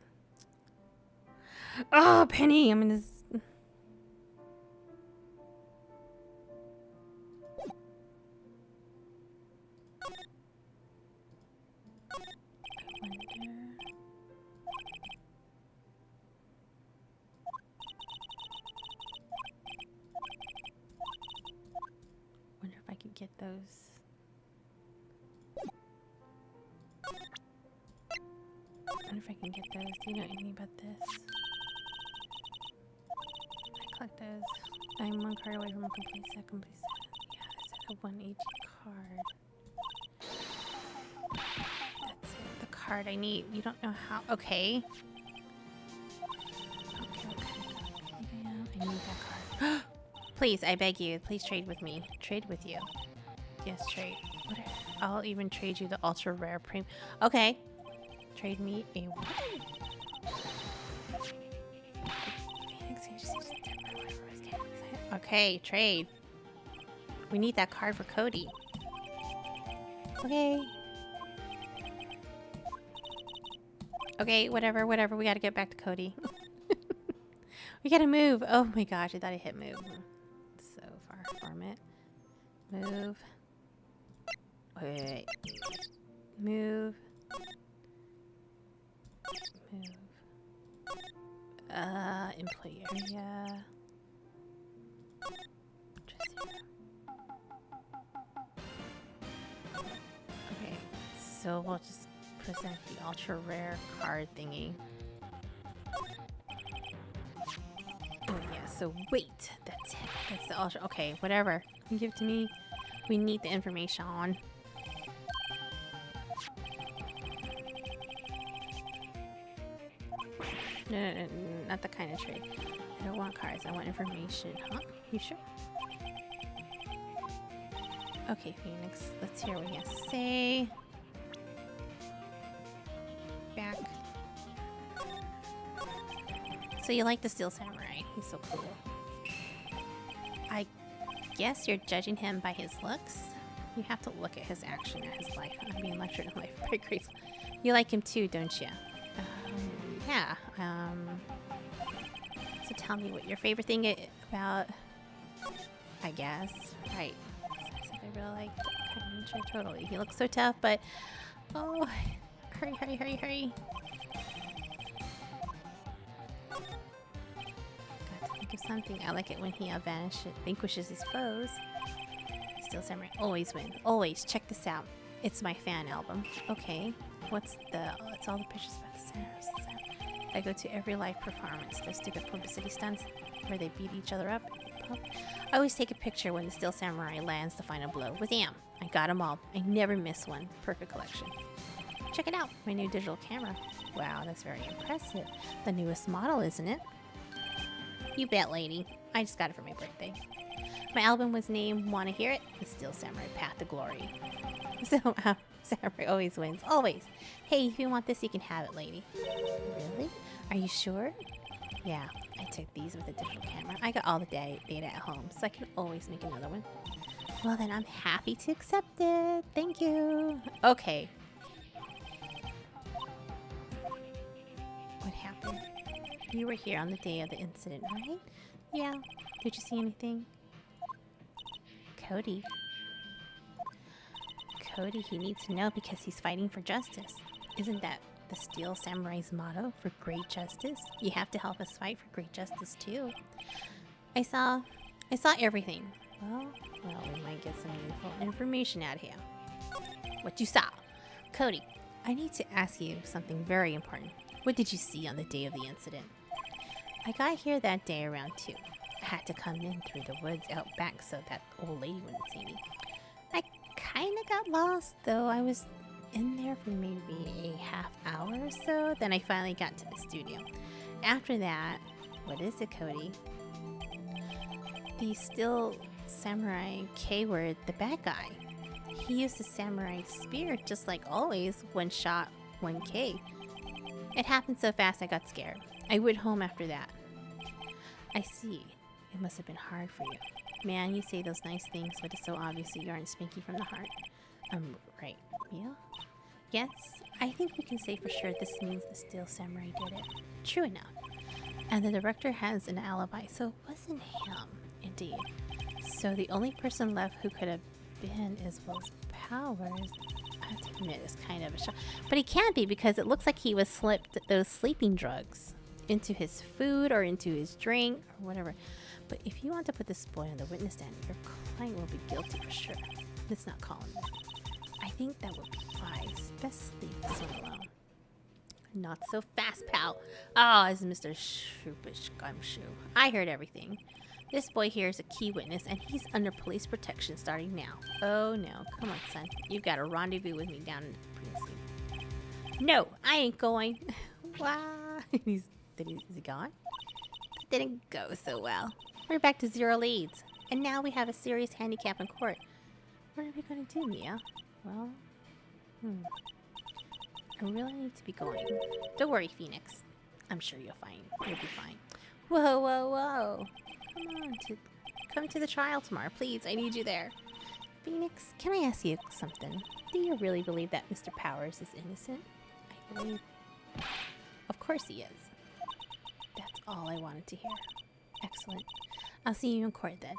Oh, Penny! I'm gonna... Wonder if I could get those. Wonder if I can get those. Do you know anything about this? I collect those. I'm one card away from a complete set. Yeah, it's a 1 card. That's it. The card I need. You don't know how. Okay. Okay. I need that card. Please, I beg you. Please trade with me. Trade with you. Yes, trade. Whatever. I'll even trade you the ultra rare premium. Okay. Trade me a what? Okay, trade. We need that card for Cody. Okay. Okay, whatever. We gotta get back to Cody. We gotta move. Oh my gosh, I thought I hit move. So far from it. Move. Wait. Move. Move. Employee area. Okay, so we'll just present the ultra rare card thingy. Oh yeah, so wait, that's it. That's the ultra. Okay, whatever. You give it to me. We need the information on. No, not the kind of trade. I don't want cards. I want information. Huh? You sure? Okay, Phoenix. Let's hear what he has to say. Back. So you like the Steel Samurai? He's so cool. I guess you're judging him by his looks. You have to look at his action at his life. I'm being lectured in life. Pretty crazy. You like him too, don't you? Yeah. So tell me what your favorite thing about... I guess. Right. I really like that kind of nature. Totally. He looks so tough, but... Oh. Hurry. Got to think of something. I like it when he vanquishes his foes. Steel Samurai always wins. Always. Check this out. It's my fan album. Okay. It's all the pictures about the Samurai. I go to every live performance. Those stupid publicity stunts where they beat each other up. I always take a picture when the Steel Samurai lands the final blow. With Am. I got them all. I never miss one. Perfect collection. Check it out. My new digital camera. Wow, that's very impressive. The newest model, isn't it? You bet, lady. I just got it for my birthday. My album was named Wanna Hear It? The Steel Samurai Path to Glory. So, Samurai always wins. Always. Hey, if you want this, you can have it, lady. Really? Are you sure? Yeah, I took these with a digital camera. I got all the data at home, so I can always make another one. Well, then I'm happy to accept it. Thank you. Okay. What happened? You were here on the day of the incident, right? Yeah. Did you see anything? Cody. Cody, he needs to know because he's fighting for justice. Isn't that the Steel Samurai's motto for great justice? You have to help us fight for great justice too. I saw everything. Well, we might get some useful information out here. What you saw? Cody, I need to ask you something very important. What did you see on the day of the incident? I got here that day around 2. I had to come in through the woods out back so that old lady wouldn't see me. I kinda got lost, though. I was in there for maybe a half hour or so. Then I finally got to the studio. After that, what is it, Cody? The Steel Samurai K-word, the bad guy. He used a samurai spear just like always. 1 shot, 1 K. It happened so fast I got scared. I went home after that. I see. It must have been hard for you. Man, you say those nice things, but it's so obvious you aren't speaking from the heart. Right. Yeah? Yes, I think we can say for sure this means the Steel Samurai did it. True enough. And the director has an alibi, so it wasn't him. Indeed. So the only person left who could have been is Will's Powers. I have to admit, it's kind of a shock. But he can't be because it looks like he was slipped those sleeping drugs into his food or into his drink or whatever. But if you want to put this boy on the witness stand, your client will be guilty for sure. Let's not call him that. I think that would be wise. Best leave this one alone. Not so fast, pal. Oh, it's Mr. Shoopish Gumshoe. I heard everything. This boy here is a key witness, and he's under police protection starting now. Oh no, come on, son. You've got a rendezvous with me down in the precinct. No, I ain't going. Wow. Is he gone? It didn't go so well. We're back to 0 leads, and now we have a serious handicap in court. What are we gonna do, Mia? Well, I really need to be going. Don't worry, Phoenix. I'm sure you'll be fine. Whoa, whoa, whoa. Come to the trial tomorrow, please. I need you there. Phoenix, can I ask you something? Do you really believe that Mr. Powers is innocent? I believe... Of course he is. That's all I wanted to hear. Excellent. I'll see you in court then.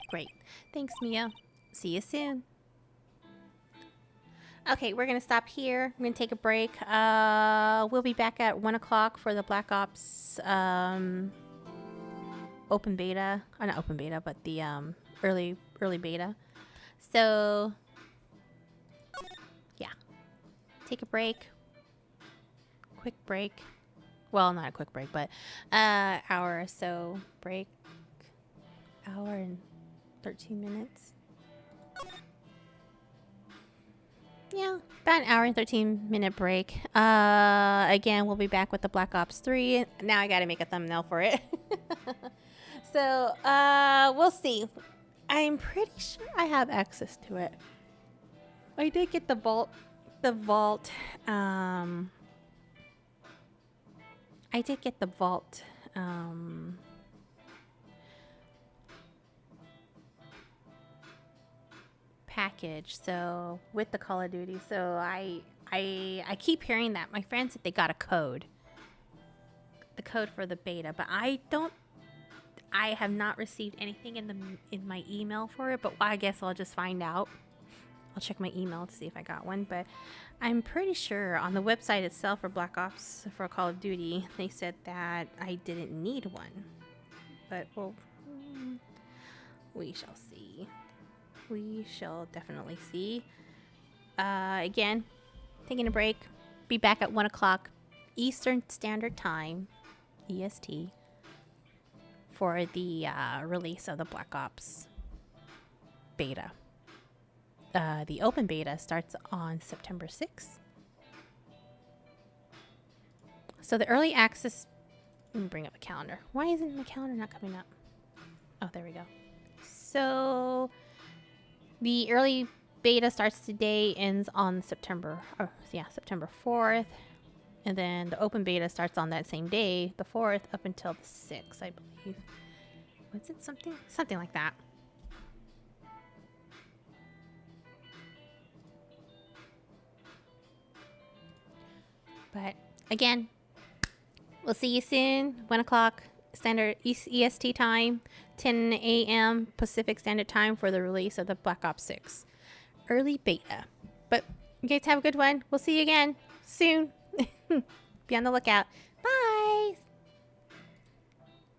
Great. Thanks, Mia. See you soon. Okay, we're going to stop here. I'm going to take a break. We'll be back at 1 o'clock for the Black Ops open beta. Not open beta, but the early beta. So, yeah. Take a break. Quick break. Well, not a quick break, but hour or so break. Hour and 13 minutes. Yeah, about an hour and 13-minute break. Again, we'll be back with the Black Ops 3. Now I gotta make a thumbnail for it. So, we'll see. I'm pretty sure I have access to it. I did get the vault, I did get the vault, package, so with the Call of Duty, so I keep hearing that my friends said they got a code, the code for the beta, but I have not received anything in my email for it, but I guess I'll just find out. I'll check my email to see if I got one, but I'm pretty sure on the website itself for Black Ops for Call of Duty they said that I didn't need one, but well, we shall see. We shall definitely see. Again, taking a break. Be back at 1 o'clock Eastern Standard Time, EST, for the release of the Black Ops beta. The open beta starts on September 6th. So the early access... Let me bring up a calendar. Why isn't my calendar not coming up? Oh, there we go. So... the early beta starts today, ends on September 4th. And then the open beta starts on that same day, the 4th, up until the 6th, I believe. Was it something like that? But again, we'll see you soon. 1 o'clock standard EST time, 10 a.m. Pacific Standard Time for the release of the Black Ops 6 early beta. But you guys have a good one. We'll see you again soon. Be on the lookout. Bye.